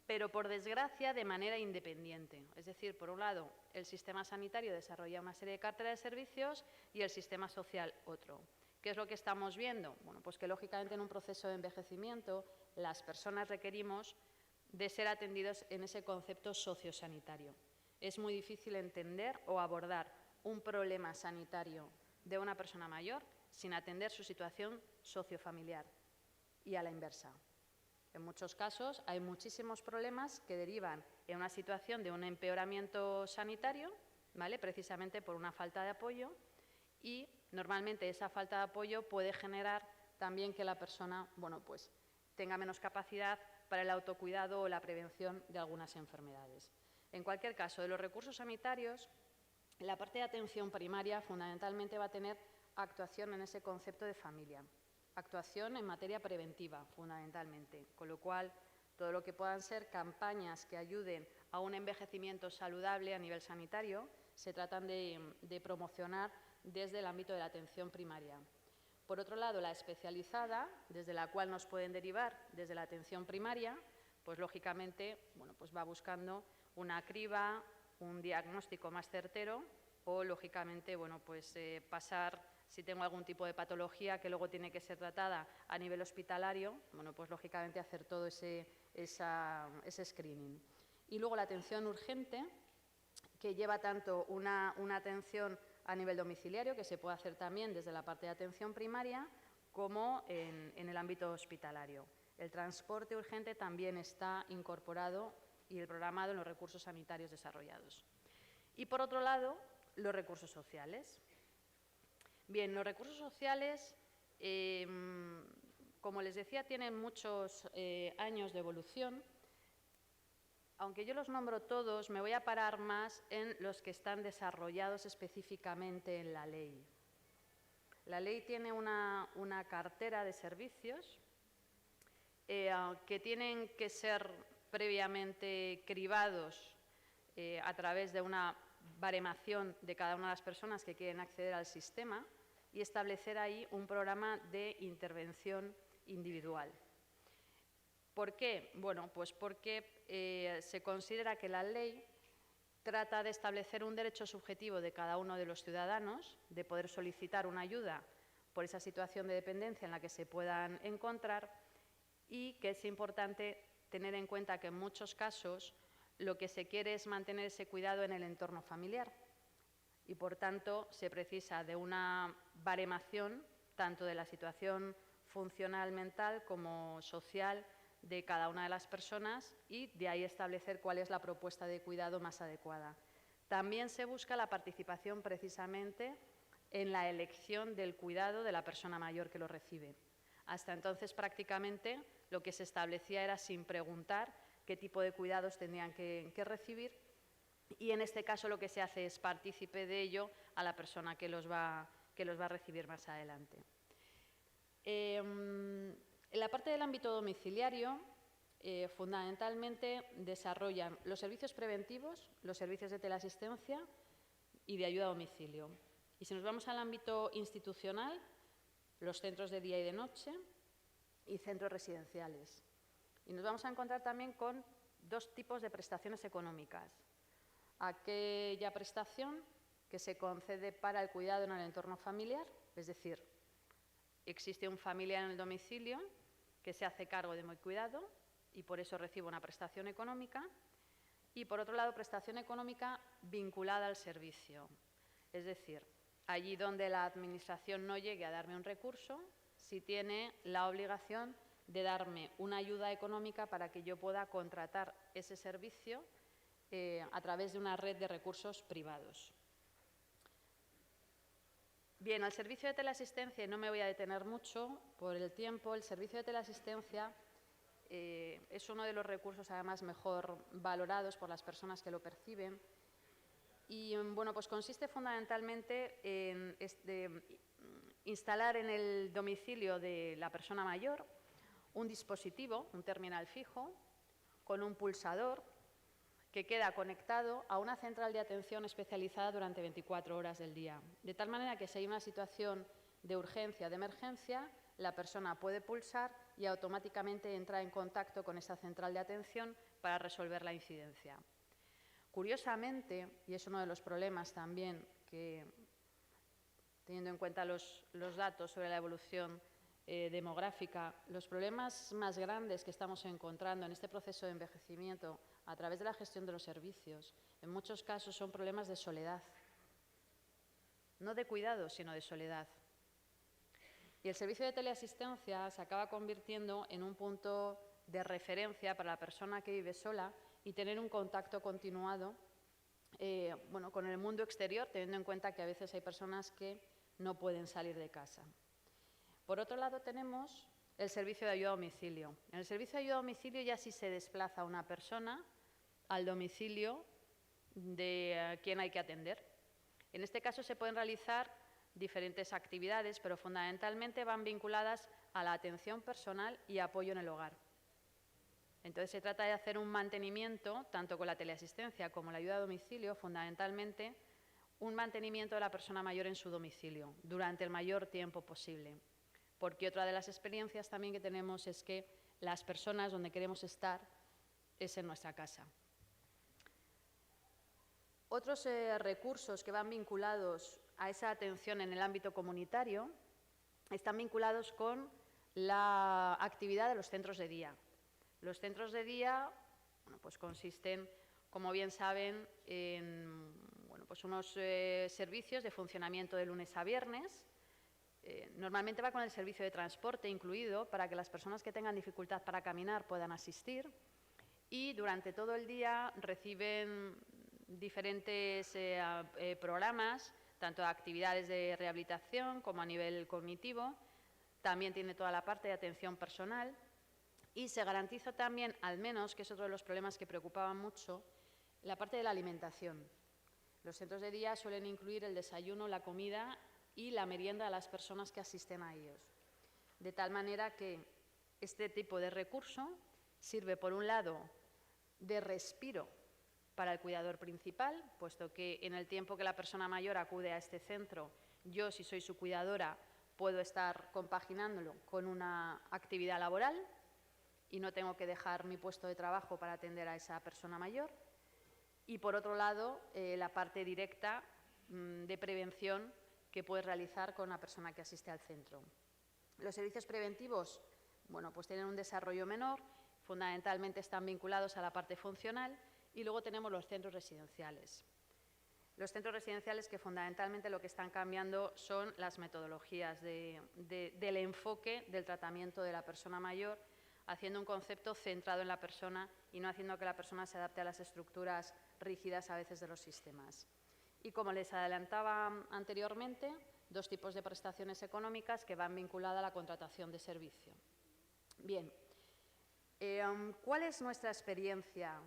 pero por desgracia de manera independiente. Es decir, por un lado, el sistema sanitario desarrolla una serie de cartera de servicios y el sistema social otro. ¿Qué es lo que estamos viendo? Bueno, pues que lógicamente en un proceso de envejecimiento las personas requerimos de ser atendidos en ese concepto sociosanitario. Es muy difícil entender o abordar un problema sanitario de una persona mayor sin atender su situación sociofamiliar y a la inversa. En muchos casos hay muchísimos problemas que derivan en una situación de un empeoramiento sanitario, ¿vale?, precisamente por una falta de apoyo, y normalmente esa falta de apoyo puede generar también que la persona, bueno, pues tenga menos capacidad para el autocuidado o la prevención de algunas enfermedades. En cualquier caso, de los recursos sanitarios, la parte de atención primaria fundamentalmente va a tener actuación en ese concepto de familia, actuación en materia preventiva fundamentalmente, con lo cual todo lo que puedan ser campañas que ayuden a un envejecimiento saludable a nivel sanitario se tratan de promocionar desde el ámbito de la atención primaria. Por otro lado, la especializada, desde la cual nos pueden derivar desde la atención primaria, pues lógicamente, bueno, pues va buscando una criba, un diagnóstico más certero o, lógicamente, bueno, pues pasar, si tengo algún tipo de patología que luego tiene que ser tratada a nivel hospitalario, bueno, pues lógicamente hacer todo ese screening. Y luego la atención urgente, que lleva tanto una atención a nivel domiciliario, que se puede hacer también desde la parte de atención primaria, como en el ámbito hospitalario. El transporte urgente también está incorporado y programado en los recursos sanitarios desarrollados. Y por otro lado, los recursos sociales. Bien, los recursos sociales, como les decía, tienen muchos años de evolución. Aunque yo los nombro todos, me voy a parar más en los que están desarrollados específicamente en la ley. La ley tiene una cartera de servicios que tienen que ser previamente cribados a través de una baremación de cada una de las personas que quieren acceder al sistema y establecer ahí un programa de intervención individual. ¿Por qué? Bueno, pues porque se considera que la ley trata de establecer un derecho subjetivo de cada uno de los ciudadanos, de poder solicitar una ayuda por esa situación de dependencia en la que se puedan encontrar, y que es importante tener en cuenta que en muchos casos lo que se quiere es mantener ese cuidado en el entorno familiar y, por tanto, se precisa de una baremación tanto de la situación funcional mental como social de cada una de las personas y de ahí establecer cuál es la propuesta de cuidado más adecuada. También se busca la participación precisamente en la elección del cuidado de la persona mayor que lo recibe. Hasta entonces, prácticamente, lo que se establecía era sin preguntar qué tipo de cuidados tendrían que recibir, y en este caso lo que se hace es partícipe de ello a la persona que los va a recibir más adelante. En la parte del ámbito domiciliario, fundamentalmente desarrollan los servicios preventivos, los servicios de teleasistencia y de ayuda a domicilio. Y si nos vamos al ámbito institucional, los centros de día y de noche y centros residenciales. Y nos vamos a encontrar también con dos tipos de prestaciones económicas. Aquella prestación que se concede para el cuidado en el entorno familiar, es decir, existe un familiar en el domicilio que se hace cargo de mi cuidado y por eso recibo una prestación económica. Y por otro lado, prestación económica vinculada al servicio. Es decir, allí donde la Administración no llegue a darme un recurso, sí tiene la obligación de darme una ayuda económica para que yo pueda contratar ese servicio a través de una red de recursos privados. Bien, al servicio de teleasistencia, y no me voy a detener mucho por el tiempo, el servicio de teleasistencia es uno de los recursos además mejor valorados por las personas que lo perciben y bueno, pues consiste fundamentalmente en instalar en el domicilio de la persona mayor un dispositivo, un terminal fijo, con un pulsador que queda conectado a una central de atención especializada durante 24 horas del día. De tal manera que si hay una situación de urgencia, de emergencia, la persona puede pulsar y automáticamente entra en contacto con esa central de atención para resolver la incidencia. Curiosamente, y es uno de los problemas también que, teniendo en cuenta los datos sobre la evolución demográfica, los problemas más grandes que estamos encontrando en este proceso de envejecimiento a través de la gestión de los servicios, en muchos casos son problemas de soledad. No de cuidado, sino de soledad. Y el servicio de teleasistencia se acaba convirtiendo en un punto de referencia para la persona que vive sola y tener un contacto continuado con el mundo exterior, teniendo en cuenta que a veces hay personas que no pueden salir de casa. Por otro lado, tenemos el servicio de ayuda a domicilio. En el servicio de ayuda a domicilio ya sí se desplaza una persona al domicilio de quien hay que atender. En este caso se pueden realizar diferentes actividades, pero fundamentalmente van vinculadas a la atención personal y apoyo en el hogar. Entonces se trata de hacer un mantenimiento, tanto con la teleasistencia como la ayuda a domicilio, fundamentalmente un mantenimiento de la persona mayor en su domicilio durante el mayor tiempo posible. Porque otra de las experiencias también que tenemos es que las personas donde queremos estar es en nuestra casa. Otros recursos que van vinculados a esa atención en el ámbito comunitario están vinculados con la actividad de los centros de día. Los centros de día pues consisten, como bien saben, en pues unos servicios de funcionamiento de lunes a viernes. Normalmente va con el servicio de transporte incluido para que las personas que tengan dificultad para caminar puedan asistir y durante todo el día reciben diferentes programas, tanto de actividades de rehabilitación como a nivel cognitivo. También tiene toda la parte de atención personal y se garantiza también, al menos, que es otro de los problemas que preocupaban mucho, la parte de la alimentación. Los centros de día suelen incluir el desayuno, la comida y la merienda a las personas que asisten a ellos. De tal manera que este tipo de recurso sirve, por un lado, de respiro para el cuidador principal, puesto que en el tiempo que la persona mayor acude a este centro, yo, si soy su cuidadora, puedo estar compaginándolo con una actividad laboral y no tengo que dejar mi puesto de trabajo para atender a esa persona mayor. Y, por otro lado, la parte directa de prevención que puedes realizar con la persona que asiste al centro. Los servicios preventivos, pues tienen un desarrollo menor, fundamentalmente están vinculados a la parte funcional y luego tenemos los centros residenciales. Los centros residenciales que fundamentalmente lo que están cambiando son las metodologías del enfoque del tratamiento de la persona mayor, haciendo un concepto centrado en la persona y no haciendo que la persona se adapte a las estructuras rígidas a veces de los sistemas. Y como les adelantaba anteriormente, dos tipos de prestaciones económicas que van vinculadas a la contratación de servicio. Bien, ¿cuál es nuestra experiencia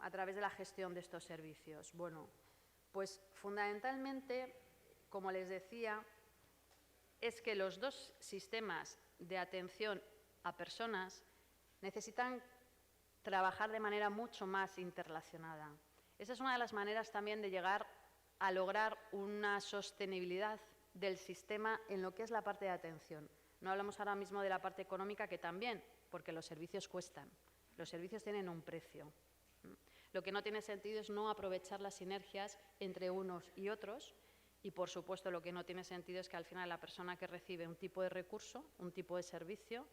a través de la gestión de estos servicios? Bueno, pues fundamentalmente, como les decía, es que los dos sistemas de atención a personas, necesitan trabajar de manera mucho más interrelacionada. Esa es una de las maneras también de llegar a lograr una sostenibilidad del sistema en lo que es la parte de atención. No hablamos ahora mismo de la parte económica, que también, porque los servicios cuestan, los servicios tienen un precio. Lo que no tiene sentido es no aprovechar las sinergias entre unos y otros, y por supuesto lo que no tiene sentido es que al final la persona que recibe un tipo de recurso, un tipo de servicio,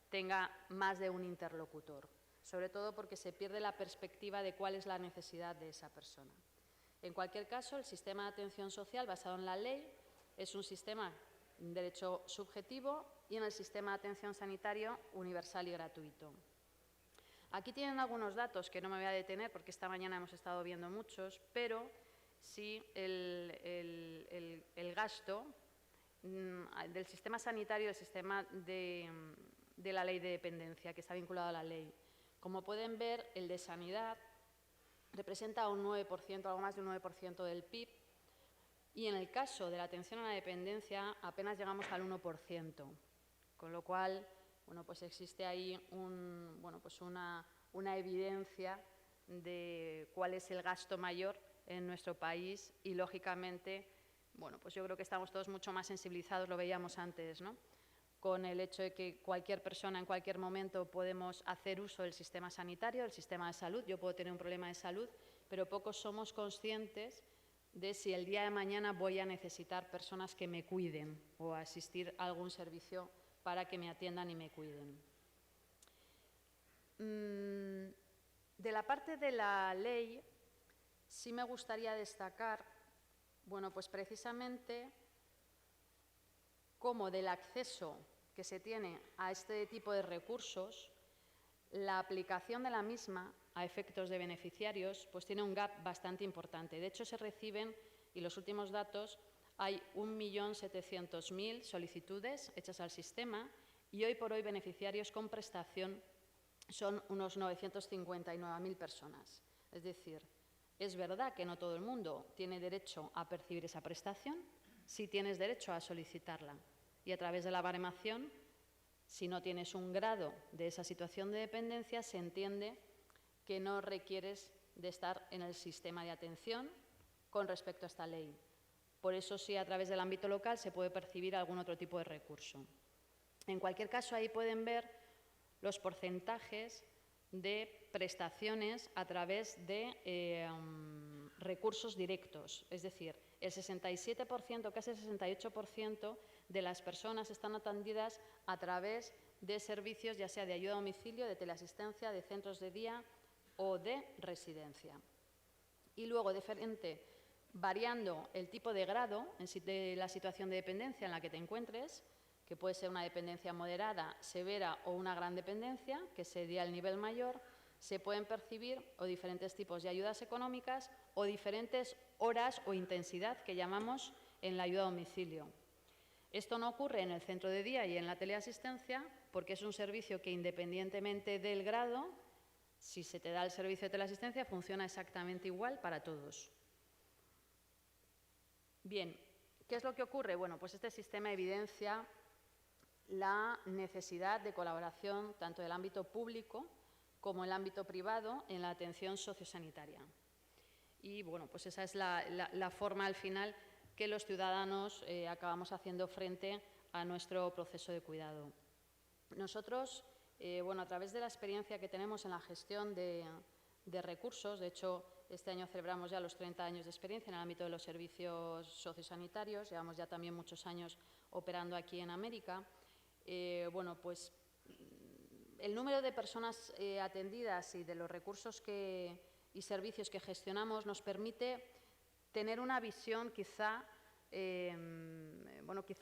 tenga más de un interlocutor, sobre todo porque se pierde la perspectiva de cuál es la necesidad de esa persona. En cualquier caso, el sistema de atención social basado en la ley es un sistema de derecho subjetivo y en el sistema de atención sanitario universal y gratuito. Aquí tienen algunos datos que no me voy a detener porque esta mañana hemos estado viendo muchos, pero sí el gasto del sistema sanitario, del sistema de la ley de dependencia, que está vinculado a la ley. Como pueden ver, el de sanidad representa un 9%, algo más de un 9% del PIB, y en el caso de la atención a la dependencia apenas llegamos al 1%, con lo cual, bueno, pues existe ahí una evidencia de cuál es el gasto mayor en nuestro país y, lógicamente, bueno, pues yo creo que estamos todos mucho más sensibilizados, lo veíamos antes, ¿no?, con el hecho de que cualquier persona en cualquier momento podemos hacer uso del sistema sanitario, del sistema de salud. Yo puedo tener un problema de salud, pero pocos somos conscientes de si el día de mañana voy a necesitar personas que me cuiden o asistir a algún servicio para que me atiendan y me cuiden. De la parte de la ley, sí me gustaría destacar, bueno, pues precisamente cómo del acceso que se tiene a este tipo de recursos, la aplicación de la misma a efectos de beneficiarios pues tiene un gap bastante importante. De hecho, se reciben, y los últimos datos, hay 1.700.000 solicitudes hechas al sistema y hoy por hoy beneficiarios con prestación son unos 959.000 personas. Es decir, es verdad que no todo el mundo tiene derecho a percibir esa prestación, sí tienes derecho a solicitarla. Y a través de la baremación, si no tienes un grado de esa situación de dependencia, se entiende que no requieres de estar en el sistema de atención con respecto a esta ley. Por eso sí, a través del ámbito local se puede percibir algún otro tipo de recurso. En cualquier caso, ahí pueden ver los porcentajes de prestaciones a través de recursos directos. Es decir, el 67%, casi el 68% de las personas están atendidas a través de servicios, ya sea de ayuda a domicilio, de teleasistencia, de centros de día o de residencia. Y luego, variando el tipo de grado de la situación de dependencia en la que te encuentres, que puede ser una dependencia moderada, severa o una gran dependencia, que sería el nivel mayor, se pueden percibir o diferentes tipos de ayudas económicas o diferentes horas o intensidad que llamamos en la ayuda a domicilio. Esto no ocurre en el centro de día y en la teleasistencia porque es un servicio que, independientemente del grado, si se te da el servicio de teleasistencia, funciona exactamente igual para todos. Bien, ¿qué es lo que ocurre? Bueno, pues este sistema evidencia la necesidad de colaboración tanto del ámbito público como el ámbito privado en la atención sociosanitaria. Y bueno, pues esa es la forma al final que los ciudadanos acabamos haciendo frente a nuestro proceso de cuidado. Nosotros, a través de la experiencia que tenemos en la gestión de recursos, de hecho, este año celebramos ya los 30 años de experiencia en el ámbito de los servicios sociosanitarios, llevamos ya también muchos años operando aquí en América. Pues el número de personas atendidas y de los recursos y servicios que gestionamos nos permite tener una visión quizá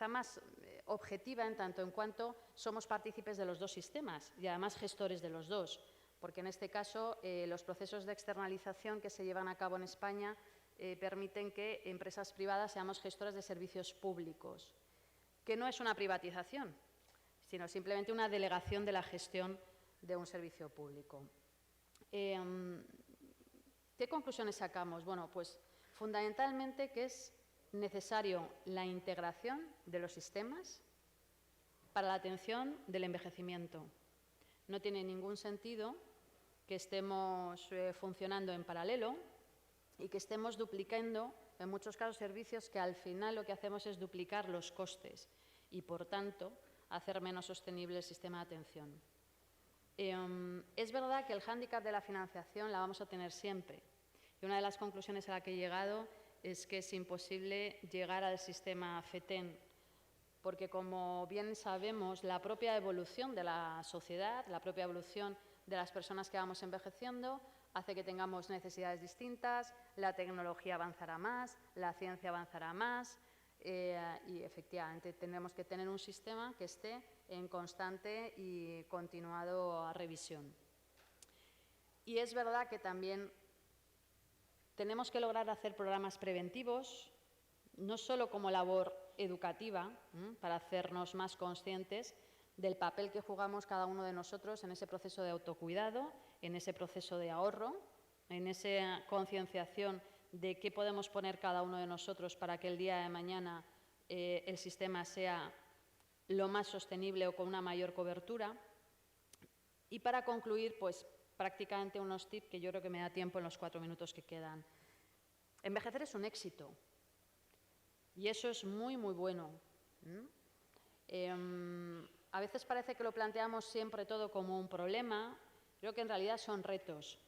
más objetiva en tanto en cuanto somos partícipes de los dos sistemas y además gestores de los dos, porque en este caso los procesos de externalización que se llevan a cabo en España permiten que empresas privadas seamos gestores de servicios públicos, que no es una privatización, sino simplemente una delegación de la gestión de un servicio público. ¿Qué conclusiones sacamos? Bueno, pues fundamentalmente que es necesario la integración de los sistemas, para la atención del envejecimiento. No tiene ningún sentido que estemos funcionando en paralelo y que estemos duplicando, en muchos casos, servicios que al final lo que hacemos es duplicar los costes y, por tanto, hacer menos sostenible el sistema de atención. Es verdad que el hándicap de la financiación la vamos a tener siempre. Y una de las conclusiones a la que he llegado es que es imposible llegar al sistema FETEN, porque, como bien sabemos, la propia evolución de la sociedad, la propia evolución de las personas que vamos envejeciendo, hace que tengamos necesidades distintas, la tecnología avanzará más, la ciencia avanzará más, y efectivamente tendremos que tener un sistema que esté en constante y continuada revisión. Y es verdad que también tenemos que lograr hacer programas preventivos, no solo como labor educativa, para hacernos más conscientes del papel que jugamos cada uno de nosotros en ese proceso de autocuidado, en ese proceso de ahorro, en esa concienciación de qué podemos poner cada uno de nosotros para que el día de mañana el sistema sea lo más sostenible o con una mayor cobertura. Y para concluir, pues prácticamente unos tips que yo creo que me da tiempo en los 4 minutos que quedan. Envejecer es un éxito y eso es muy, muy bueno. A veces parece que lo planteamos siempre todo como un problema. Creo que en realidad son retos.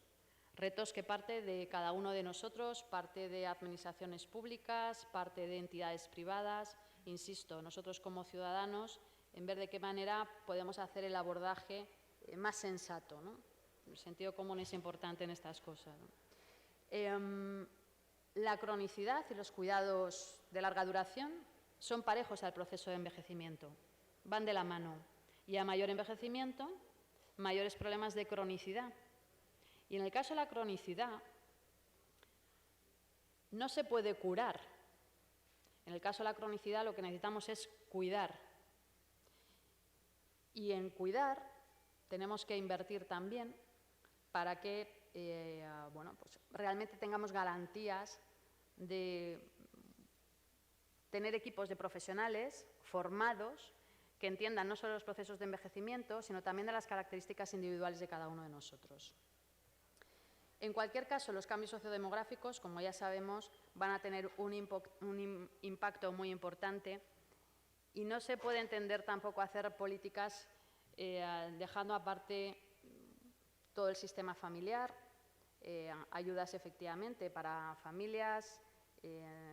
Retos que parte de cada uno de nosotros, parte de administraciones públicas, parte de entidades privadas. Insisto, nosotros como ciudadanos, en ver de qué manera podemos hacer el abordaje más sensato, ¿no? El sentido común es importante en estas cosas, ¿no? La cronicidad y los cuidados de larga duración son parejos al proceso de envejecimiento, van de la mano. Y a mayor envejecimiento, mayores problemas de cronicidad. Y en el caso de la cronicidad, no se puede curar. En el caso de la cronicidad lo que necesitamos es cuidar. Y en cuidar tenemos que invertir también para que pues realmente tengamos garantías de tener equipos de profesionales formados que entiendan no solo los procesos de envejecimiento, sino también de las características individuales de cada uno de nosotros. En cualquier caso, los cambios sociodemográficos, como ya sabemos, van a tener un impacto muy importante y no se puede entender tampoco hacer políticas dejando aparte todo el sistema familiar, ayudas efectivamente para familias,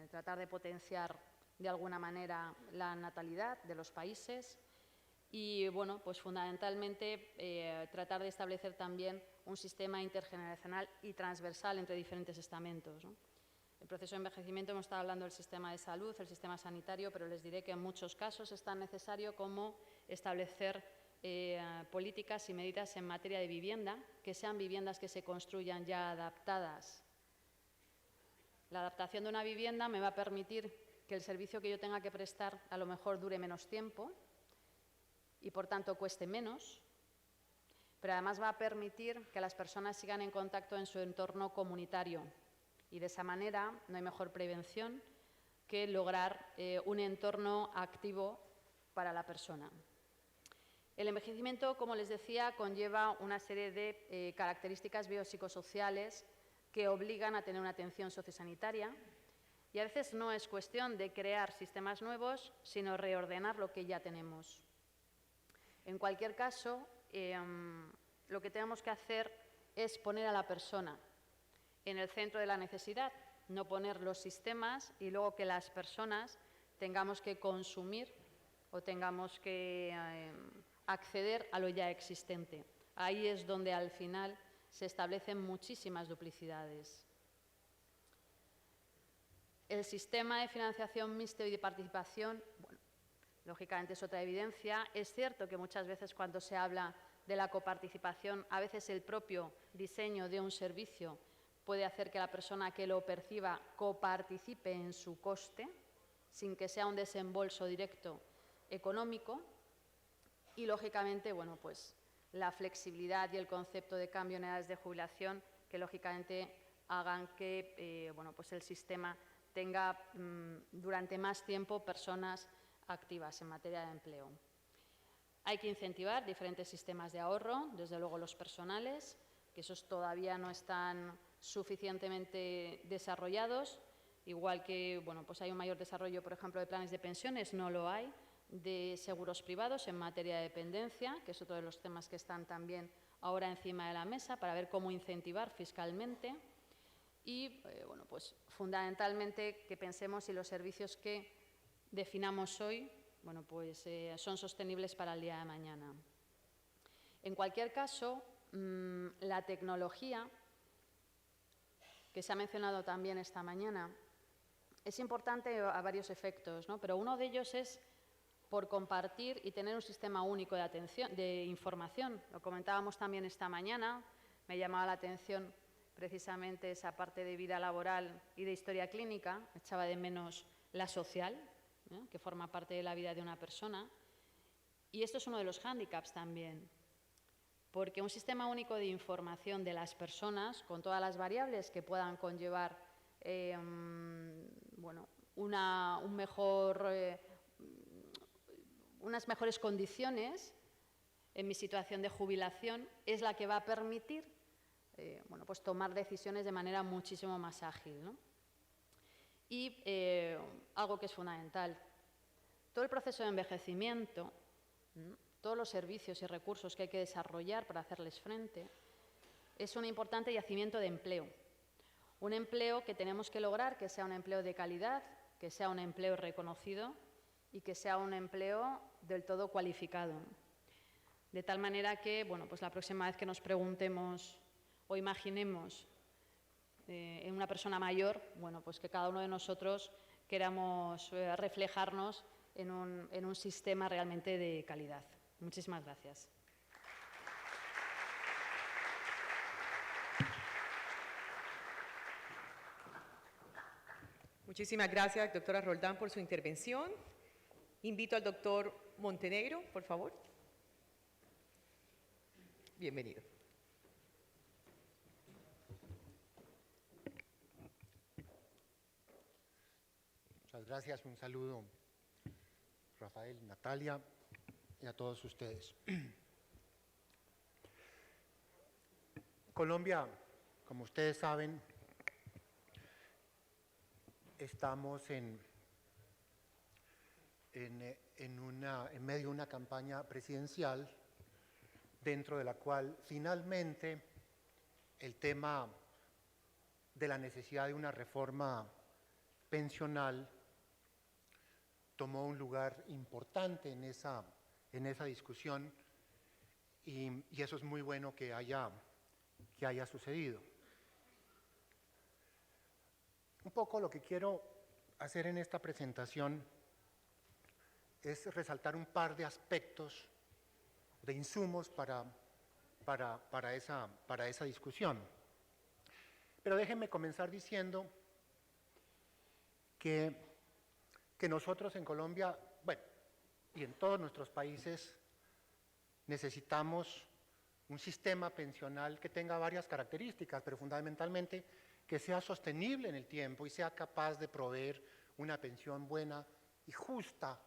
tratar de potenciar de alguna manera la natalidad de los países y, bueno, pues fundamentalmente tratar de establecer también un sistema intergeneracional y transversal entre diferentes estamentos, ¿no? El proceso de envejecimiento, hemos estado hablando del sistema de salud, el sistema sanitario, pero les diré que en muchos casos es tan necesario como establecer políticas y medidas en materia de vivienda, que sean viviendas que se construyan ya adaptadas. La adaptación de una vivienda me va a permitir que el servicio que yo tenga que prestar a lo mejor dure menos tiempo y por tanto cueste menos, pero además va a permitir que las personas sigan en contacto en su entorno comunitario y de esa manera no hay mejor prevención que lograr un entorno activo para la persona. El envejecimiento, como les decía, conlleva una serie de características biopsicosociales que obligan a tener una atención sociosanitaria y a veces no es cuestión de crear sistemas nuevos, sino reordenar lo que ya tenemos. En cualquier caso, lo que tenemos que hacer es poner a la persona en el centro de la necesidad, no poner los sistemas y luego que las personas tengamos que consumir o tengamos que acceder a lo ya existente. Ahí es donde al final se establecen muchísimas duplicidades. El sistema de financiación mixto y de participación, bueno, lógicamente es otra evidencia. Es cierto que muchas veces cuando se habla de la coparticipación, a veces el propio diseño de un servicio puede hacer que la persona que lo perciba coparticipe en su coste, sin que sea un desembolso directo económico. Y, lógicamente, bueno, pues la flexibilidad y el concepto de cambio en edades de jubilación que, lógicamente, hagan que bueno, pues el sistema tenga durante más tiempo personas activas en materia de empleo. Hay que incentivar diferentes sistemas de ahorro, desde luego los personales, que esos todavía no están suficientemente desarrollados, igual que bueno, pues hay un mayor desarrollo, por ejemplo, de planes de pensiones, no lo hay, de seguros privados en materia de dependencia, que es otro de los temas que están también ahora encima de la mesa para ver cómo incentivar fiscalmente y, bueno, pues fundamentalmente que pensemos si los servicios que definamos hoy, bueno, pues son sostenibles para el día de mañana. En cualquier caso, la tecnología, que se ha mencionado también esta mañana, es importante a varios efectos, ¿no? Pero uno de ellos es por compartir y tener un sistema único de atención, de información. Lo comentábamos también esta mañana, me llamaba la atención precisamente esa parte de vida laboral y de historia clínica, echaba de menos la social, que forma parte de la vida de una persona. Y esto es uno de los hándicaps también, porque un sistema único de información de las personas, con todas las variables que puedan conllevar bueno, unas mejores condiciones en mi situación de jubilación, es la que va a permitir bueno, pues tomar decisiones de manera muchísimo más ágil, ¿no? Y algo que es fundamental, todo el proceso de envejecimiento, todos los servicios y recursos que hay que desarrollar para hacerles frente, es un importante yacimiento de empleo. Un empleo que tenemos que lograr que sea un empleo de calidad, que sea un empleo reconocido y que sea un empleo del todo cualificado. De tal manera que, bueno, pues la próxima vez que nos preguntemos o imaginemos en una persona mayor, bueno, pues que cada uno de nosotros queramos reflejarnos en un sistema realmente de calidad. Muchísimas gracias. Muchísimas gracias, doctora Roldán, por su intervención. Invito al doctor Montenegro, por favor. Bienvenido. Muchas gracias. Un saludo, Rafael, Natalia y a todos ustedes. Colombia, como ustedes saben, estamos en medio de una campaña presidencial dentro de la cual finalmente el tema de la necesidad de una reforma pensional tomó un lugar importante en esa discusión y eso es muy bueno que haya sucedido. Un poco lo que quiero hacer en esta presentación es resaltar un par de aspectos, de insumos para esa discusión. Pero déjenme comenzar diciendo que nosotros en Colombia, bueno, y en todos nuestros países, necesitamos un sistema pensional que tenga varias características, pero fundamentalmente que sea sostenible en el tiempo y sea capaz de proveer una pensión buena y justa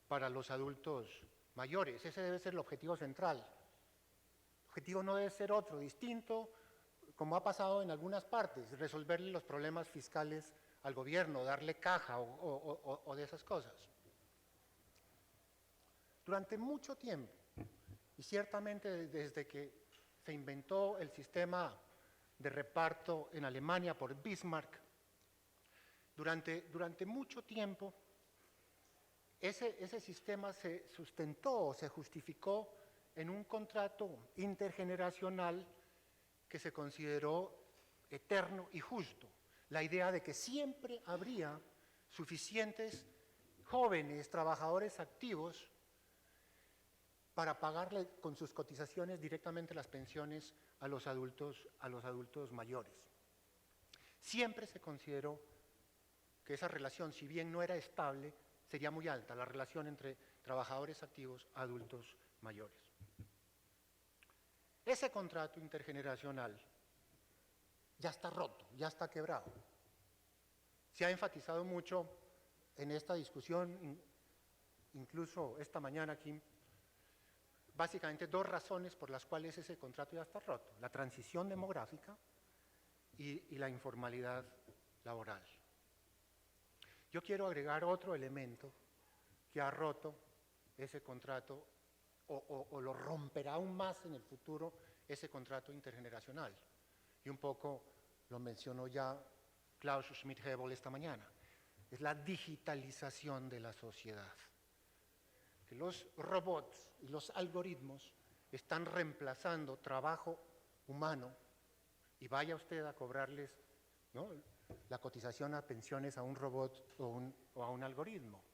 para los adultos mayores. Ese debe ser el objetivo central. El objetivo no debe ser otro, distinto, como ha pasado en algunas partes, resolverle los problemas fiscales al gobierno, darle caja o de esas cosas. Durante mucho tiempo, y ciertamente desde que se inventó el sistema de reparto en Alemania por Bismarck, durante mucho tiempo ese sistema se sustentó, se justificó en un contrato intergeneracional que se consideró eterno y justo. La idea de que siempre habría suficientes jóvenes trabajadores activos para pagarle con sus cotizaciones directamente las pensiones a los adultos mayores. Siempre se consideró que esa relación, si bien no era estable, sería muy alta, la relación entre trabajadores activos y adultos mayores. Ese contrato intergeneracional ya está roto, ya está quebrado. Se ha enfatizado mucho en esta discusión, incluso esta mañana aquí, básicamente dos razones por las cuales ese contrato ya está roto: la transición demográfica y la informalidad laboral. Yo quiero agregar otro elemento que ha roto ese contrato o lo romperá aún más en el futuro, ese contrato intergeneracional. Y un poco lo mencionó ya Klaus Schmidt-Hebel esta mañana. Es la digitalización de la sociedad. Que los robots y los algoritmos están reemplazando trabajo humano, y vaya usted a cobrarles, ¿no?, la cotización a pensiones a un robot o a un algoritmo.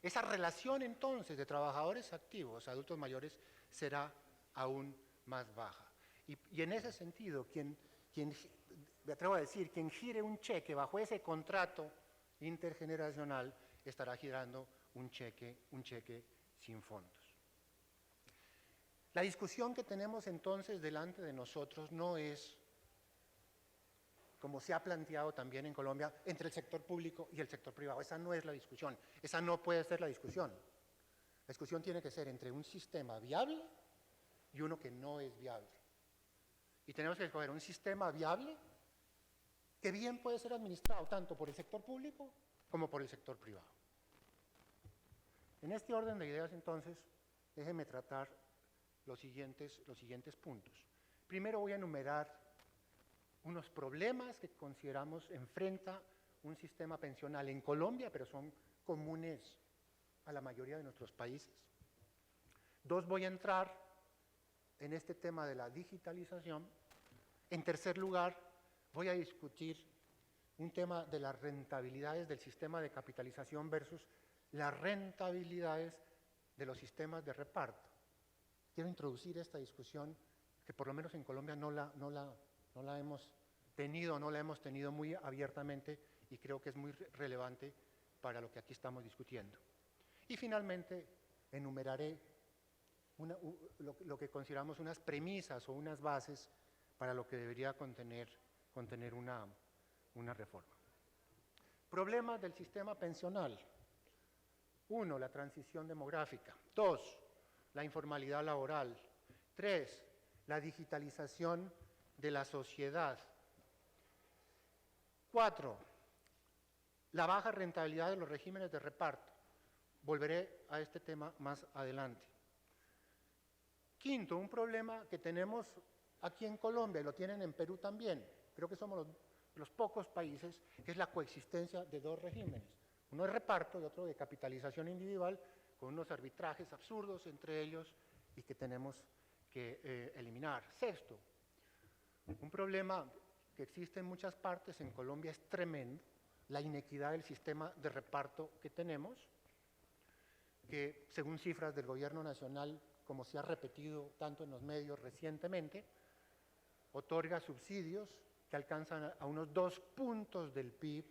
Esa relación entonces de trabajadores activos, adultos mayores, será aún más baja. Y en ese sentido, me atrevo a decir, quien gire un cheque bajo ese contrato intergeneracional estará girando un cheque sin fondos. La discusión que tenemos entonces delante de nosotros no es, como se ha planteado también en Colombia, entre el sector público y el sector privado. Esa no es la discusión, esa no puede ser la discusión. La discusión tiene que ser entre un sistema viable y uno que no es viable. Y tenemos que escoger un sistema viable que bien puede ser administrado tanto por el sector público como por el sector privado. En este orden de ideas, entonces, déjenme tratar los siguientes puntos. Primero voy a enumerar unos problemas que consideramos enfrenta un sistema pensional en Colombia, pero son comunes a la mayoría de nuestros países. Dos, voy a entrar en este tema de la digitalización. En tercer lugar, voy a discutir un tema de las rentabilidades del sistema de capitalización versus las rentabilidades de los sistemas de reparto. Quiero introducir esta discusión que por lo menos en Colombia no la hemos tenido muy abiertamente, y creo que es muy relevante para lo que aquí estamos discutiendo. Y finalmente enumeraré lo que consideramos unas premisas o unas bases para lo que debería contener una reforma. Problemas del sistema pensional. 1, la transición demográfica. 2, la informalidad laboral. 3, la digitalización de la sociedad. 4, la baja rentabilidad de los regímenes de reparto. Volveré a este tema más adelante. 5, un problema que tenemos aquí en Colombia y lo tienen en Perú también. Creo que somos los pocos países, que es la coexistencia de dos regímenes. Uno de reparto y otro de capitalización individual, con unos arbitrajes absurdos entre ellos y que tenemos que eliminar. 6, un problema que existe en muchas partes, en Colombia es tremendo, la inequidad del sistema de reparto que tenemos, que según cifras del gobierno nacional, como se ha repetido tanto en los medios recientemente, otorga subsidios que alcanzan a unos 2 puntos del PIB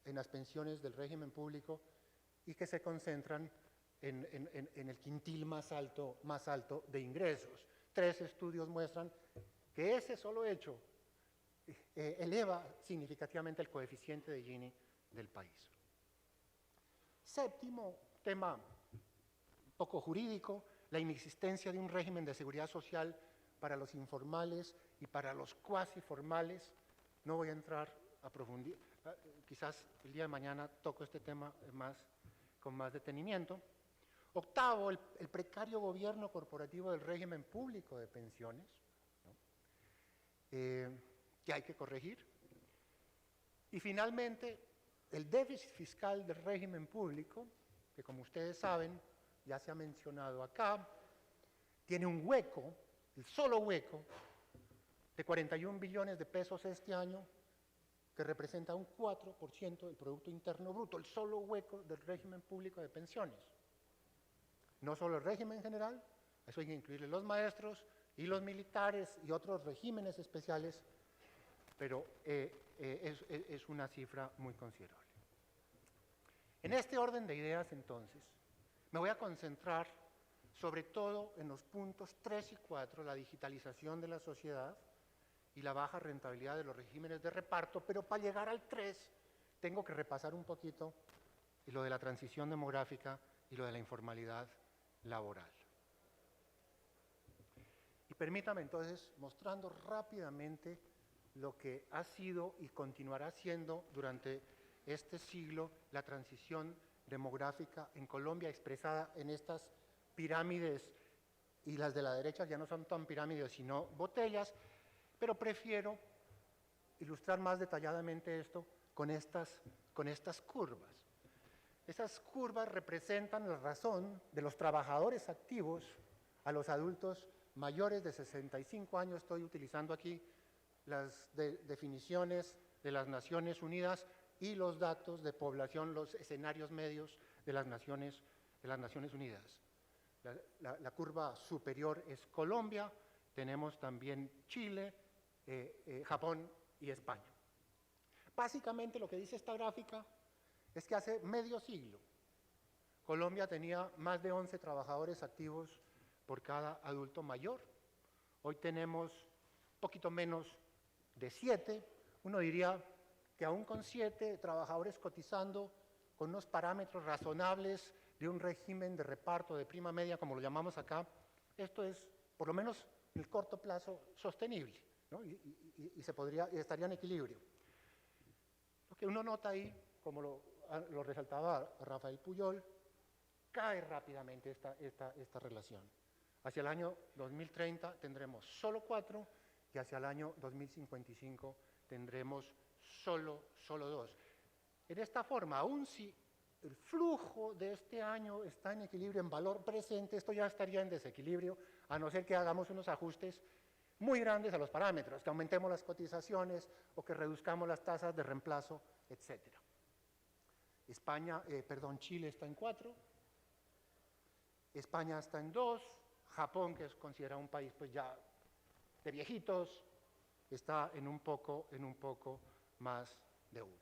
en las pensiones del régimen público y que se concentran en el quintil más alto de ingresos. 3 estudios muestran que ese solo hecho eleva significativamente el coeficiente de Gini del país. 7, tema un poco jurídico, la inexistencia de un régimen de seguridad social para los informales y para los cuasi formales. No voy a entrar a profundizar, quizás el día de mañana toco este tema con más detenimiento. 8, el precario gobierno corporativo del régimen público de pensiones, ¿no?, que hay que corregir. Y finalmente, el déficit fiscal del régimen público, que como ustedes saben, ya se ha mencionado acá, tiene un hueco, el solo hueco, de 41 billones de pesos este año, que representa un 4% del Producto Interno Bruto, el solo hueco del régimen público de pensiones. No solo el régimen general, eso hay que incluirle los maestros y los militares y otros regímenes especiales, pero es una cifra muy considerable. En este orden de ideas, entonces, me voy a concentrar sobre todo en los puntos 3 y 4, la digitalización de la sociedad y la baja rentabilidad de los regímenes de reparto, pero para llegar al 3 tengo que repasar un poquito lo de la transición demográfica y lo de la informalidad laboral. Y permítame entonces, mostrando rápidamente lo que ha sido y continuará siendo durante este siglo la transición demográfica en Colombia, expresada en estas pirámides, y las de la derecha ya no son tan pirámides sino botellas, pero prefiero ilustrar más detalladamente esto con estas curvas. Esas curvas representan la razón de los trabajadores activos a los adultos mayores de 65 años. Estoy utilizando aquí las definiciones de las Naciones Unidas y los datos de población, los escenarios medios de las Naciones Unidas. La curva superior es Colombia, tenemos también Chile, Japón y España. Básicamente lo que dice esta gráfica es que hace medio siglo Colombia tenía más de 11 trabajadores activos por cada adulto mayor. Hoy tenemos poquito menos de 7. Uno diría que aún con 7 trabajadores cotizando con unos parámetros razonables de un régimen de reparto de prima media, como lo llamamos acá, esto es, por lo menos en el corto plazo, sostenible, ¿no? y estaría en equilibrio. Lo que uno nota ahí, como lo resaltaba Rafael Pujol, cae rápidamente esta relación. Hacia el año 2030 tendremos solo 4 y hacia el año 2055 tendremos solo 2. En esta forma, aun si el flujo de este año está en equilibrio en valor presente, esto ya estaría en desequilibrio, a no ser que hagamos unos ajustes muy grandes a los parámetros, que aumentemos las cotizaciones o que reduzcamos las tasas de reemplazo, etc. Chile está en 4, España está en 2, Japón, que es considerado un país pues ya de viejitos, está en un poco más de 1.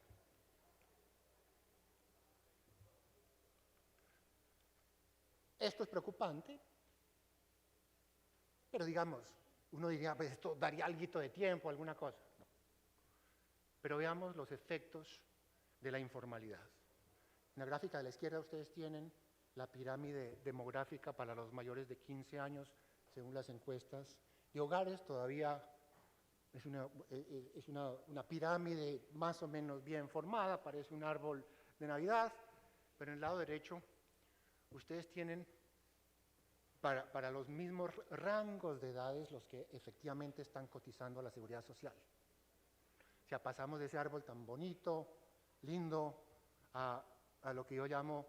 Esto es preocupante, pero digamos, uno diría, pues esto daría algo de tiempo, alguna cosa. No. Pero veamos los efectos de la informalidad. En la gráfica de la izquierda ustedes tienen la pirámide demográfica para los mayores de 15 años, según las encuestas de hogares. Todavía es una pirámide más o menos bien formada, parece un árbol de Navidad, pero en el lado derecho ustedes tienen para los mismos rangos de edades los que efectivamente están cotizando a la seguridad social. O sea, pasamos de ese árbol tan bonito, lindo, a lo que yo llamo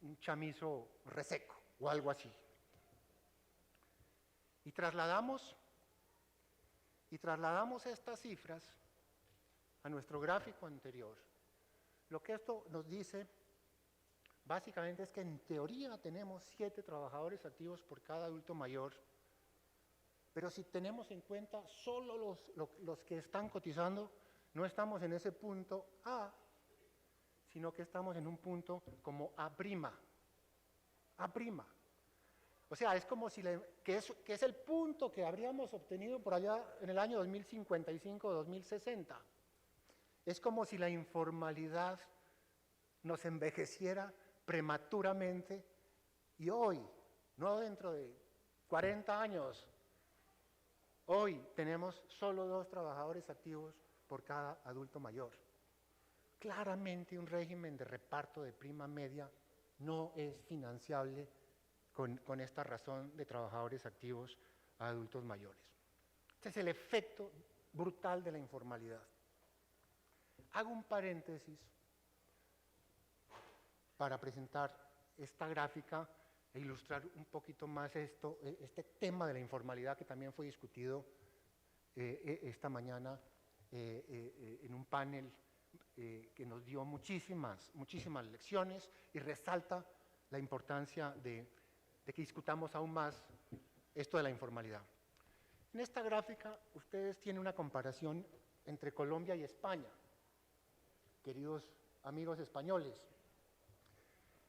un chamizo reseco o algo así. Y trasladamos estas cifras a nuestro gráfico anterior. Lo que esto nos dice básicamente es que en teoría tenemos 7 trabajadores activos por cada adulto mayor, pero si tenemos en cuenta solo los que están cotizando, no estamos en ese punto A, sino que estamos en un punto como A'. O sea, es como si que es el punto que habríamos obtenido por allá en el año 2055 o 2060. Es como si la informalidad nos envejeciera prematuramente y hoy, no dentro de 40 años, hoy tenemos solo 2 trabajadores activos por cada adulto mayor. Claramente un régimen de reparto de prima media no es financiable con esta razón de trabajadores activos a adultos mayores. Este es el efecto brutal de la informalidad. Hago un paréntesis para presentar esta gráfica e ilustrar un poquito más este tema de la informalidad que también fue discutido esta mañana en un panel que nos dio muchísimas lecciones y resalta la importancia de que discutamos aún más esto de la informalidad. En esta gráfica ustedes tienen una comparación entre Colombia y España. Queridos amigos españoles,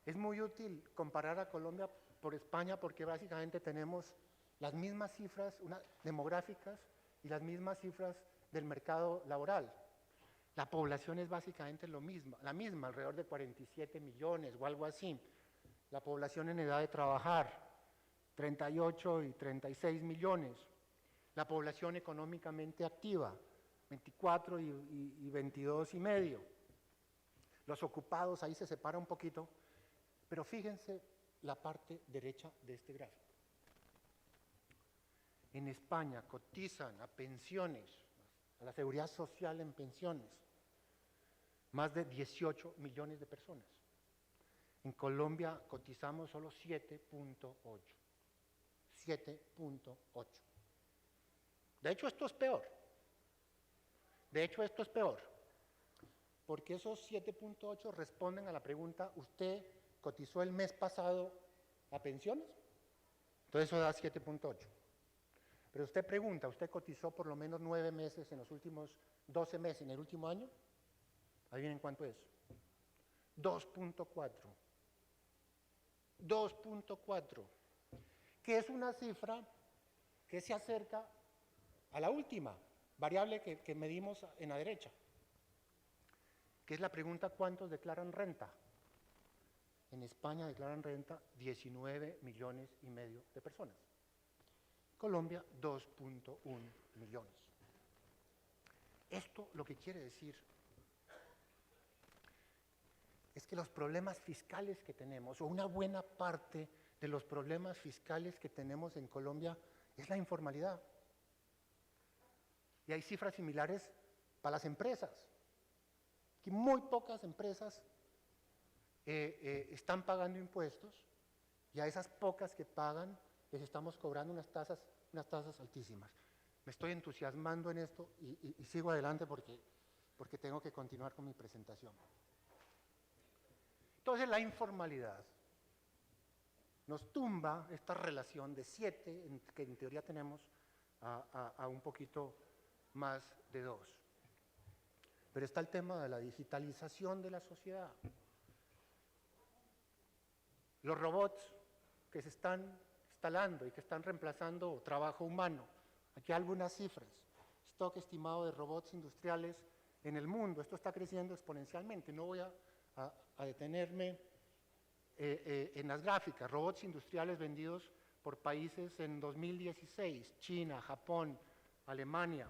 es muy útil comparar a Colombia por España porque básicamente tenemos las mismas cifras demográficas y las mismas cifras del mercado laboral. La población es básicamente la misma, alrededor de 47 millones o algo así. La población en edad de trabajar, 38 y 36 millones. La población económicamente activa, 24 y 22 y medio. Los ocupados, ahí se separa un poquito, pero fíjense la parte derecha de este gráfico. En España cotizan a pensiones, a la seguridad social en pensiones, más de 18 millones de personas. En Colombia cotizamos solo 7.8. 7.8. De hecho, esto es peor. Porque esos 7.8 responden a la pregunta, ¿usted cotizó el mes pasado a pensiones? Entonces eso da 7.8. Pero usted pregunta, ¿usted cotizó por lo menos 9 meses en los últimos 12 meses en el último año? ¿Adivinen cuánto es? 2.4. 2.4, que es una cifra que se acerca a la última variable que medimos en la derecha, que es la pregunta ¿cuántos declaran renta? En España declaran renta 19 millones y medio de personas. Colombia, 2.1 millones. Esto lo que quiere decir es que los problemas fiscales que tenemos, o una buena parte de los problemas fiscales que tenemos en Colombia, es la informalidad. Y hay cifras similares para las empresas. Que muy pocas empresas están pagando impuestos, y a esas pocas que pagan les estamos cobrando unas tasas altísimas. Me estoy entusiasmando en esto y sigo adelante porque tengo que continuar con mi presentación. Entonces la informalidad nos tumba esta relación de 7, que en teoría tenemos, a un poquito más de 2. Pero está el tema de la digitalización de la sociedad. Los robots que se están instalando y que están reemplazando trabajo humano. Aquí hay algunas cifras. Stock estimado de robots industriales en el mundo. Esto está creciendo exponencialmente. No voy a detenerme en las gráficas. Robots industriales vendidos por países en 2016. China, Japón, Alemania.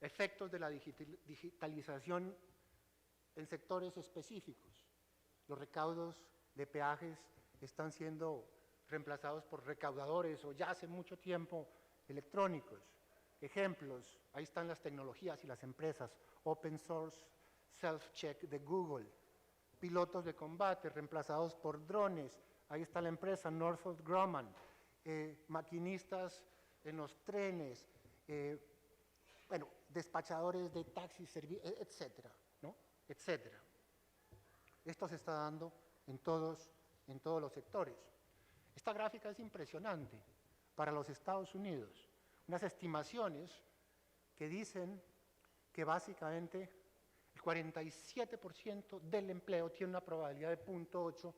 Efectos de la digitalización en sectores específicos. Los recaudos de peajes están siendo reemplazados por recaudadores, o ya hace mucho tiempo, electrónicos. Ejemplos, ahí están las tecnologías y las empresas. Open source, self-check de Google. Pilotos de combate reemplazados por drones. Ahí está la empresa Northrop Grumman. Maquinistas en los trenes. Despachadores de taxis, etcétera, ¿no? Etcétera. Esto se está dando en todos los sectores. Esta gráfica es impresionante para los Estados Unidos. Unas estimaciones que dicen que básicamente el 47% del empleo tiene una probabilidad de 0.8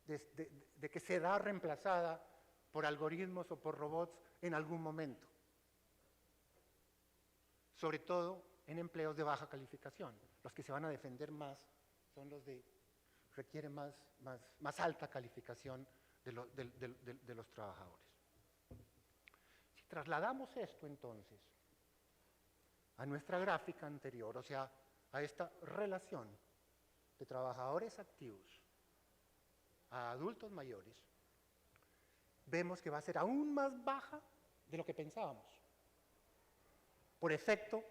de que será reemplazada por algoritmos o por robots en algún momento. Sobre todo en empleos de baja calificación. Los que se van a defender más son los que requieren más alta calificación de los trabajadores. Si trasladamos esto entonces a nuestra gráfica anterior, o sea, a esta relación de trabajadores activos a adultos mayores, vemos que va a ser aún más baja de lo que pensábamos, por efecto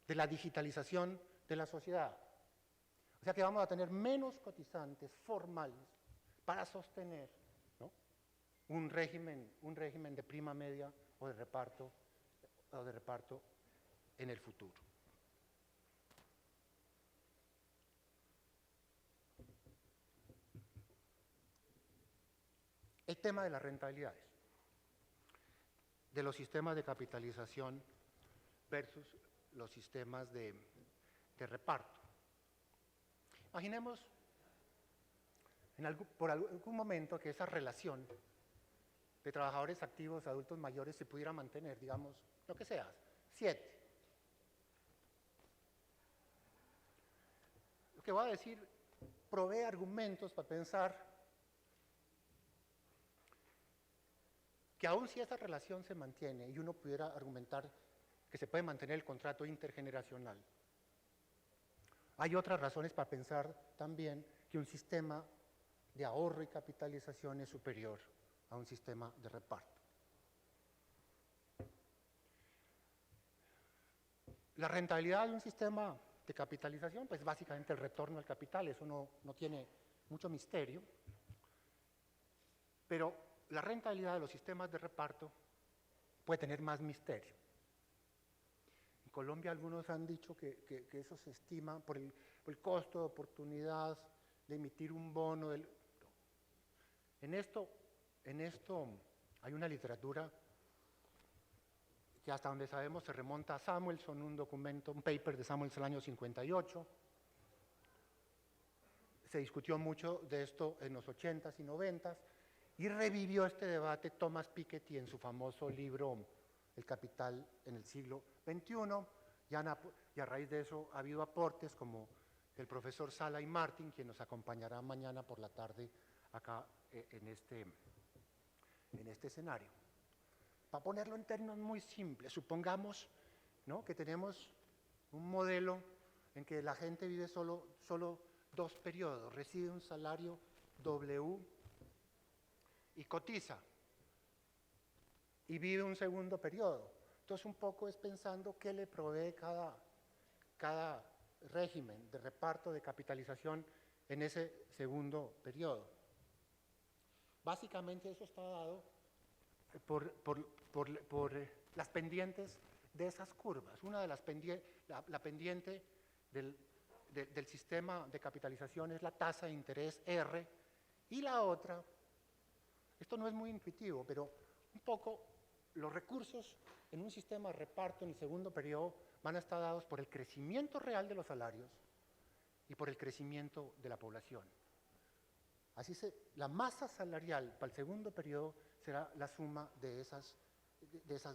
de la digitalización de la sociedad. O sea que vamos a tener menos cotizantes formales para sostener, ¿no?, un régimen de prima media o de reparto en el futuro. El tema de las rentabilidades, de los sistemas de capitalización versus los sistemas de reparto. Imaginemos por algún momento que esa relación de trabajadores activos, adultos mayores, se pudiera mantener, digamos, lo que sea, 7. Lo que voy a decir provee argumentos para pensar que aun si esa relación se mantiene y uno pudiera argumentar que se puede mantener el contrato intergeneracional, hay otras razones para pensar también que un sistema de ahorro y capitalización es superior a un sistema de reparto. La rentabilidad de un sistema de capitalización, pues básicamente el retorno al capital, eso no tiene mucho misterio, pero la rentabilidad de los sistemas de reparto puede tener más misterio. En Colombia algunos han dicho que eso se estima por el costo de oportunidad de emitir un bono. En esto hay una literatura que hasta donde sabemos se remonta a Samuelson, un paper de Samuelson del año 58. Se discutió mucho de esto en los 80s y 90s y revivió este debate Thomas Piketty en su famoso libro El Capital en el siglo XXI, y a raíz de eso ha habido aportes como el profesor Sala y Martin, quien nos acompañará mañana por la tarde acá en este escenario. Para ponerlo en términos muy simples, supongamos, ¿no?, que tenemos un modelo en que la gente vive solo 2 periodos, recibe un salario W y cotiza, y vive un segundo periodo. Entonces un poco es pensando qué le provee cada régimen de reparto de capitalización en ese segundo periodo. Básicamente eso está dado por las pendientes de esas curvas. Una de las pendientes, la pendiente del sistema de capitalización es la tasa de interés R, y la otra, esto no es muy intuitivo, pero un poco los recursos en un sistema de reparto en el segundo periodo van a estar dados por el crecimiento real de los salarios y por el crecimiento de la población. Así la masa salarial para el segundo periodo será la suma de esas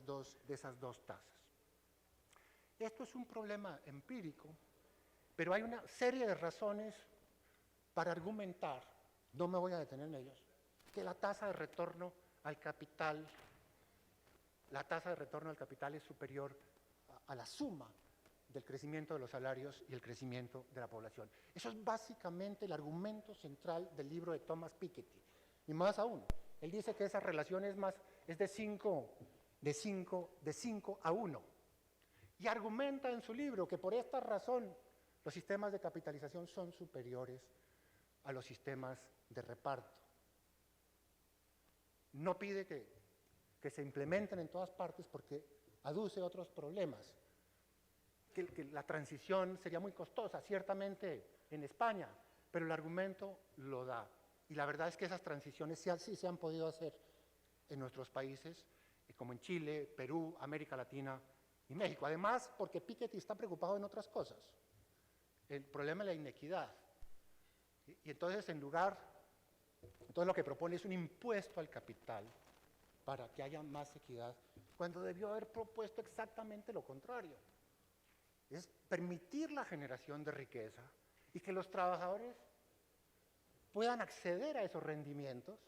dos tasas. Esto es un problema empírico, pero hay una serie de razones para argumentar, no me voy a detener en ellos, que la tasa de retorno al capital es superior a la suma del crecimiento de los salarios y el crecimiento de la población. Eso es básicamente el argumento central del libro de Thomas Piketty. Y más aún, él dice que esa relación es de 5 a 1. Y argumenta en su libro que por esta razón los sistemas de capitalización son superiores a los sistemas de reparto. No pide que se implementen en todas partes porque aduce otros problemas. Que la transición sería muy costosa, ciertamente en España, pero el argumento lo da. Y la verdad es que esas transiciones sí se han podido hacer en nuestros países, como en Chile, Perú, América Latina y México. Además, porque Piketty está preocupado en otras cosas. El problema de la inequidad. Y entonces, entonces lo que propone es un impuesto al capital para que haya más equidad, cuando debió haber propuesto exactamente lo contrario. Es permitir la generación de riqueza y que los trabajadores puedan acceder a esos rendimientos.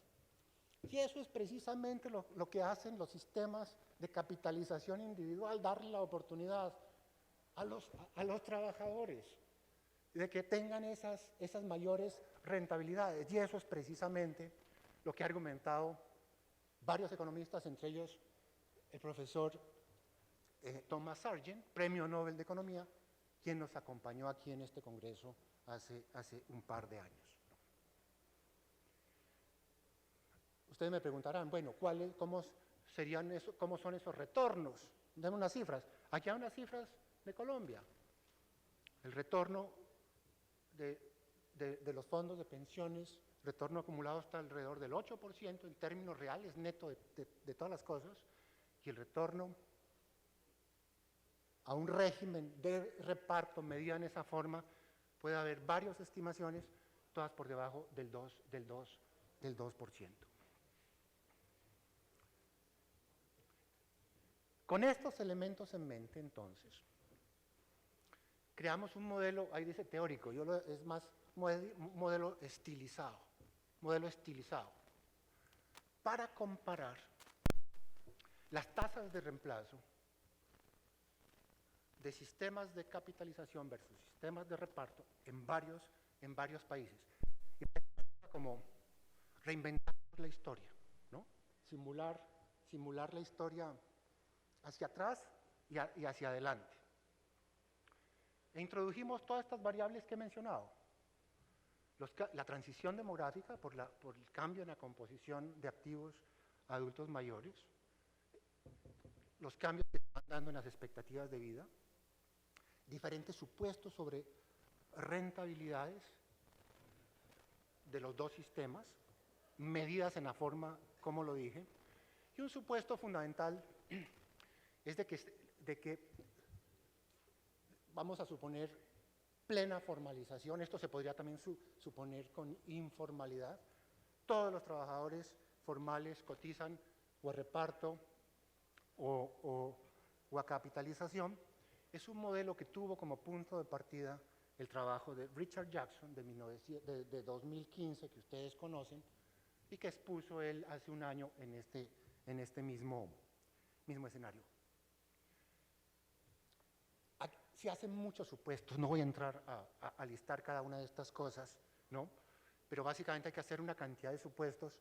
Y eso es precisamente lo que hacen los sistemas de capitalización individual, darle la oportunidad a los trabajadores de que tengan esas mayores rentabilidades. Y eso es precisamente lo que ha argumentado varios economistas, entre ellos el profesor Thomas Sargent, Premio Nobel de Economía, quien nos acompañó aquí en este congreso hace un par de años. Ustedes me preguntarán, bueno, ¿cómo son esos retornos? Denme unas cifras. Aquí hay unas cifras de Colombia. El retorno de los fondos de pensiones, retorno acumulado está alrededor del 8% en términos reales, neto de todas las cosas, y el retorno a un régimen de reparto medido en esa forma puede haber varias estimaciones, todas por debajo del 2%. Con estos elementos en mente, entonces, creamos un modelo, ahí dice teórico, es más un modelo estilizado, para comparar las tasas de reemplazo de sistemas de capitalización versus sistemas de reparto en varios países. Y como reinventar la historia, ¿no? Simular la historia hacia atrás y hacia adelante. E introdujimos todas estas variables que he mencionado. La transición demográfica por el cambio en la composición de activos adultos mayores, los cambios que se van dando en las expectativas de vida, diferentes supuestos sobre rentabilidades de los dos sistemas, medidas en la forma como lo dije, y un supuesto fundamental es de que vamos a suponer plena formalización, esto se podría también suponer con informalidad, todos los trabajadores formales cotizan o a reparto o a capitalización. Es un modelo que tuvo como punto de partida el trabajo de Richard Jackson de 2015, que ustedes conocen, y que expuso él hace un año en este mismo escenario. Se hacen muchos supuestos, no voy a entrar a listar cada una de estas cosas, ¿no? Pero básicamente hay que hacer una cantidad de supuestos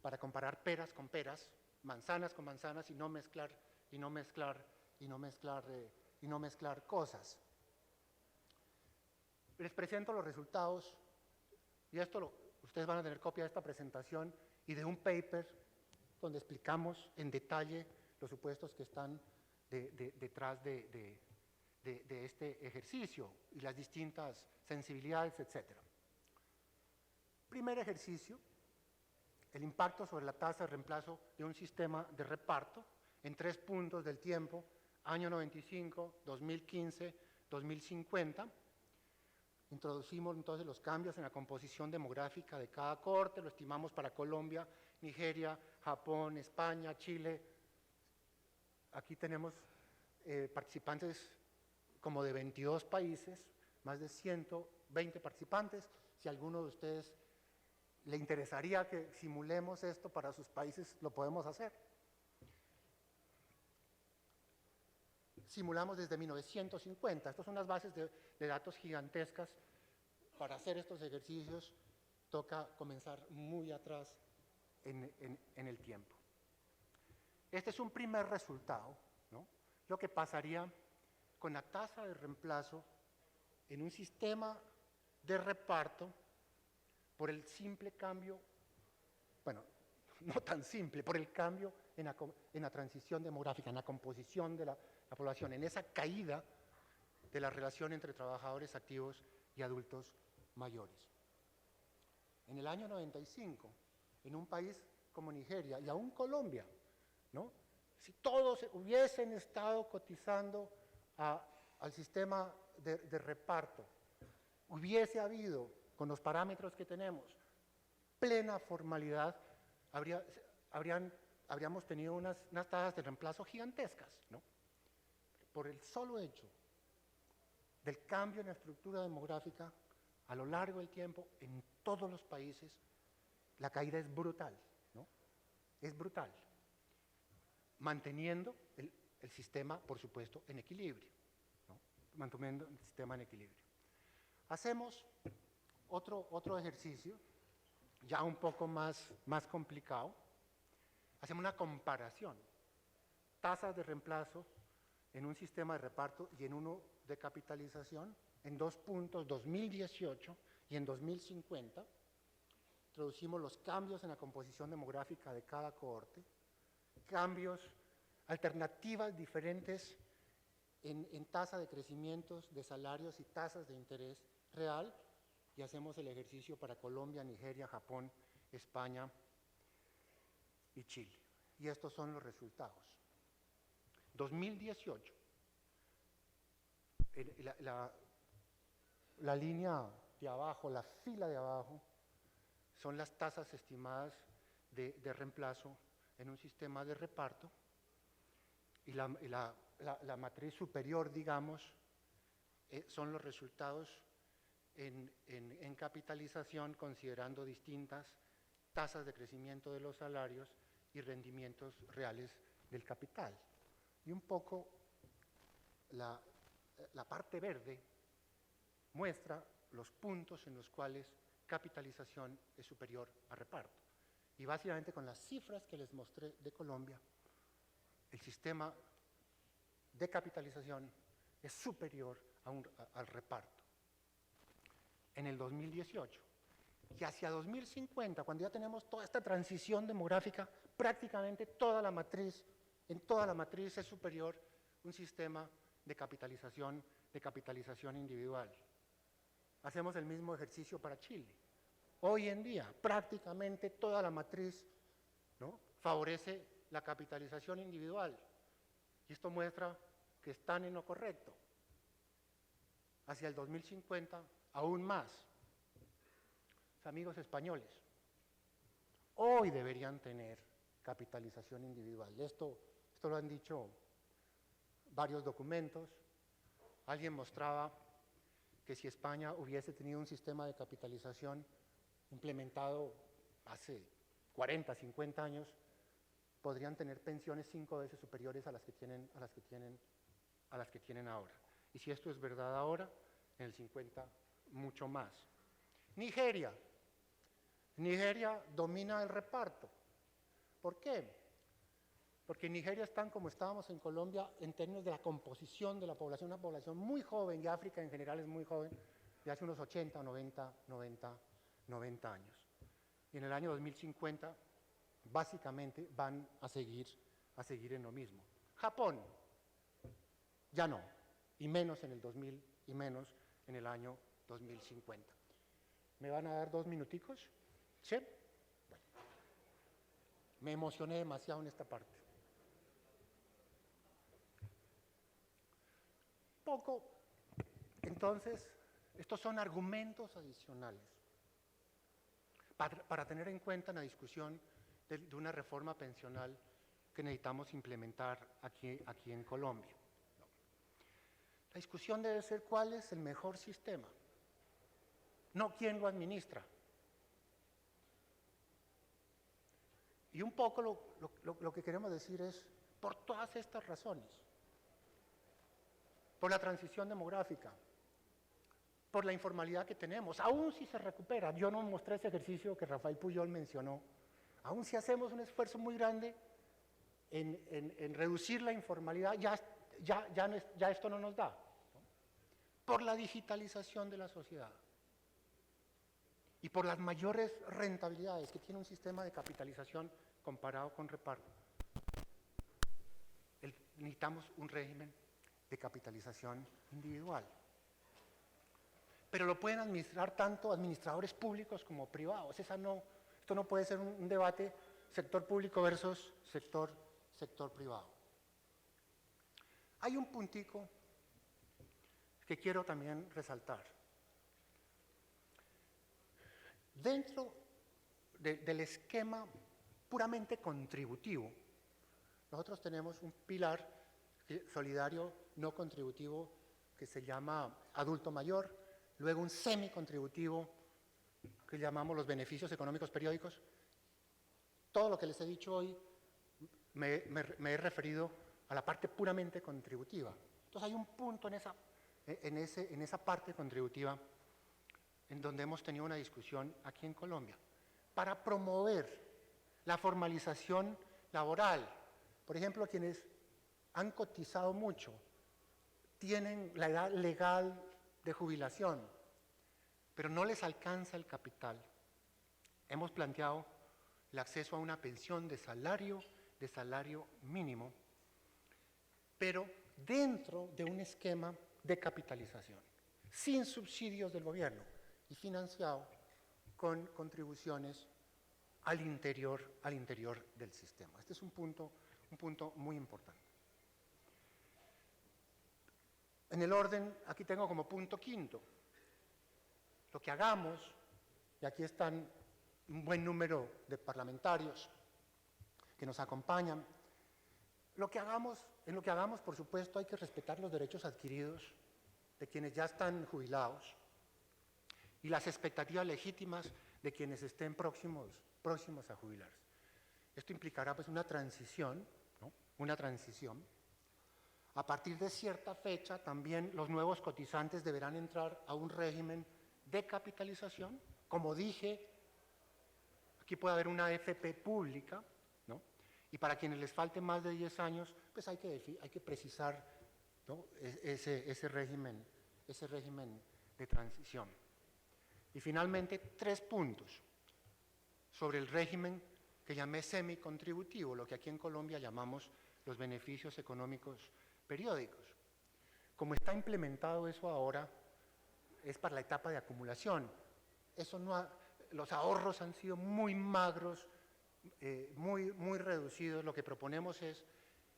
para comparar peras con peras, manzanas con manzanas y no mezclar cosas. Les presento los resultados y ustedes van a tener copia de esta presentación y de un paper donde explicamos en detalle los supuestos que están detrás de este ejercicio y las distintas sensibilidades, etc. Primer ejercicio, el impacto sobre la tasa de reemplazo de un sistema de reparto en 3 puntos del tiempo, año 95, 2015, 2050. Introducimos entonces los cambios en la composición demográfica de cada cohorte, lo estimamos para Colombia, Nigeria, Japón, España, Chile. Aquí tenemos participantes como de 22 países, más de 120 participantes. Si a alguno de ustedes le interesaría que simulemos esto para sus países, lo podemos hacer. Simulamos desde 1950. Estas son unas bases de datos gigantescas. Para hacer estos ejercicios toca comenzar muy atrás en el tiempo. Este es un primer resultado, ¿no? Lo que pasaría con la tasa de reemplazo en un sistema de reparto por el simple cambio, bueno, no tan simple, por el cambio en la transición demográfica, en la composición de la población, en esa caída de la relación entre trabajadores activos y adultos mayores. En el año 95, en un país como Nigeria y aún Colombia, ¿no? Si todos hubiesen estado cotizando al sistema de reparto, hubiese habido, con los parámetros que tenemos, plena formalidad, habríamos tenido unas tasas de reemplazo gigantescas, ¿no? Por el solo hecho del cambio en la estructura demográfica a lo largo del tiempo en todos los países, la caída es brutal, ¿no? Es brutal, manteniendo el sistema, por supuesto, en equilibrio, ¿no? Manteniendo el sistema en equilibrio. Hacemos otro ejercicio, ya un poco más complicado. Hacemos una comparación, tasas de reemplazo en un sistema de reparto y en uno de capitalización, en 2 puntos, 2018 y en 2050. Introducimos los cambios en la composición demográfica de cada cohorte, cambios, alternativas diferentes en tasa de crecimientos de salarios y tasas de interés real, y hacemos el ejercicio para Colombia, Nigeria, Japón, España y Chile. Y estos son los resultados. 2018, la línea de abajo, la fila de abajo, son las tasas estimadas de reemplazo en un sistema de reparto, y la matriz superior, digamos, son los resultados en capitalización considerando distintas tasas de crecimiento de los salarios y rendimientos reales del capital. Y un poco la parte verde muestra los puntos en los cuales capitalización es superior a reparto. Y básicamente con las cifras que les mostré de Colombia, el sistema de capitalización es superior al reparto. En el 2018 y hacia 2050, cuando ya tenemos toda esta transición demográfica, prácticamente en toda la matriz es superior un sistema de capitalización individual. Hacemos el mismo ejercicio para Chile. Hoy en día, prácticamente toda la matriz, ¿no?, favorece la capitalización individual. Y esto muestra que están en lo correcto. Hacia el 2050, aún más. Los amigos españoles, hoy deberían tener capitalización individual. Esto lo han dicho varios documentos. Alguien mostraba que si España hubiese tenido un sistema de capitalización implementado hace 40, 50 años, podrían tener pensiones 5 veces superiores a las que tienen ahora. Y si esto es verdad ahora, en el 50 mucho más. Nigeria domina el reparto. ¿Por qué? Porque en Nigeria están como estábamos en Colombia en términos de la composición de la población, una población muy joven, y África en general es muy joven, de hace unos 80 o 90 años. Y en el año 2050, básicamente, van a seguir en lo mismo. Japón, ya no, y menos en el 2000, y menos en el año 2050. ¿Me van a dar 2 minuticos? ¿Sí? Bueno, me emocioné demasiado en esta parte. Entonces, estos son argumentos adicionales para tener en cuenta en la discusión de una reforma pensional que necesitamos implementar aquí en Colombia. La discusión debe ser cuál es el mejor sistema, no quién lo administra. Y un poco lo que queremos decir es, por todas estas razones, por la transición demográfica, por la informalidad que tenemos, aún si se recupera, yo no mostré ese ejercicio que Rafael Pujol mencionó, aún si hacemos un esfuerzo muy grande en reducir la informalidad, ya esto no nos da, ¿no? Por la digitalización de la sociedad y por las mayores rentabilidades que tiene un sistema de capitalización comparado con reparto. Necesitamos un régimen de capitalización individual. Pero lo pueden administrar tanto administradores públicos como privados. Esto no puede ser un debate sector público versus sector privado. Hay un puntico que quiero también resaltar. Dentro del esquema puramente contributivo, nosotros tenemos un pilar solidario no contributivo que se llama adulto mayor, luego un semicontributivo que llamamos los beneficios económicos periódicos. Todo lo que les he dicho hoy me he referido a la parte puramente contributiva. Entonces hay un punto en esa parte contributiva en donde hemos tenido una discusión aquí en Colombia para promover la formalización laboral. Por ejemplo, quienes han cotizado mucho tienen la edad legal de jubilación, pero no les alcanza el capital. Hemos planteado el acceso a una pensión de salario mínimo, pero dentro de un esquema de capitalización, sin subsidios del gobierno y financiado con contribuciones al interior del sistema. Este es un punto muy importante. En el orden, aquí tengo como punto quinto, lo que hagamos, y aquí están un buen número de parlamentarios que nos acompañan, en lo que hagamos, por supuesto, hay que respetar los derechos adquiridos de quienes ya están jubilados y las expectativas legítimas de quienes estén próximos a jubilarse. Esto implicará pues una transición, ¿no? Una transición. A partir de cierta fecha también los nuevos cotizantes deberán entrar a un régimen de capitalización. Como dije, aquí puede haber una AFP pública, ¿no? Y para quienes les falte más de 10 años, pues hay que precisar, ¿no? ese régimen de transición. Y finalmente, 3 puntos sobre el régimen que llamé semicontributivo, lo que aquí en Colombia llamamos los beneficios económicos periódicos. Como está implementado eso ahora, es para la etapa de acumulación. Los ahorros han sido muy magros, muy reducidos. Lo que proponemos es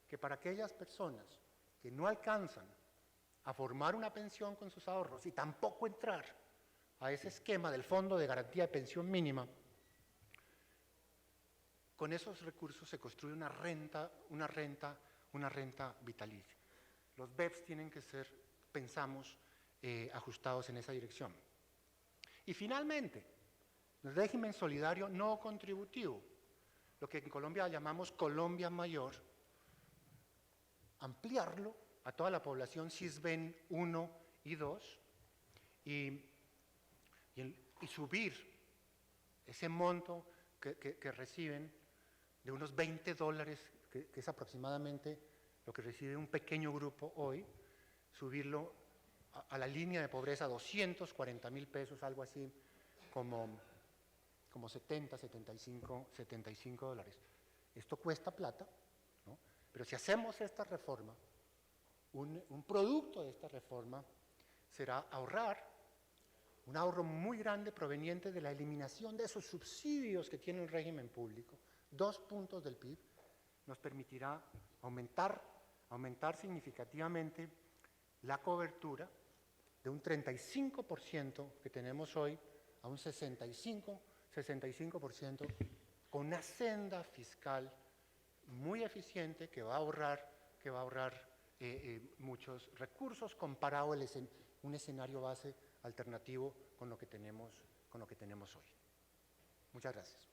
que para aquellas personas que no alcanzan a formar una pensión con sus ahorros y tampoco entrar a ese esquema del Fondo de Garantía de Pensión Mínima, con esos recursos se construye una renta vitalicia. Los BEPS tienen que ser, pensamos, ajustados en esa dirección. Y finalmente, el régimen solidario no contributivo, lo que en Colombia llamamos Colombia Mayor, ampliarlo a toda la población SISBEN 1 y 2 y subir ese monto que reciben de unos $20, que es aproximadamente lo que recibe un pequeño grupo hoy, subirlo a la línea de pobreza, 240.000 pesos, algo así como 70, 75 $. Esto cuesta plata, ¿no? Pero si hacemos esta reforma, un producto de esta reforma será ahorrar, un ahorro muy grande proveniente de la eliminación de esos subsidios que tiene el régimen público, 2 puntos del PIB, nos permitirá aumentar significativamente la cobertura de un 35% que tenemos hoy a un 65% con una senda fiscal muy eficiente que va a ahorrar muchos recursos comparado a un escenario base alternativo con lo que tenemos hoy. Muchas gracias.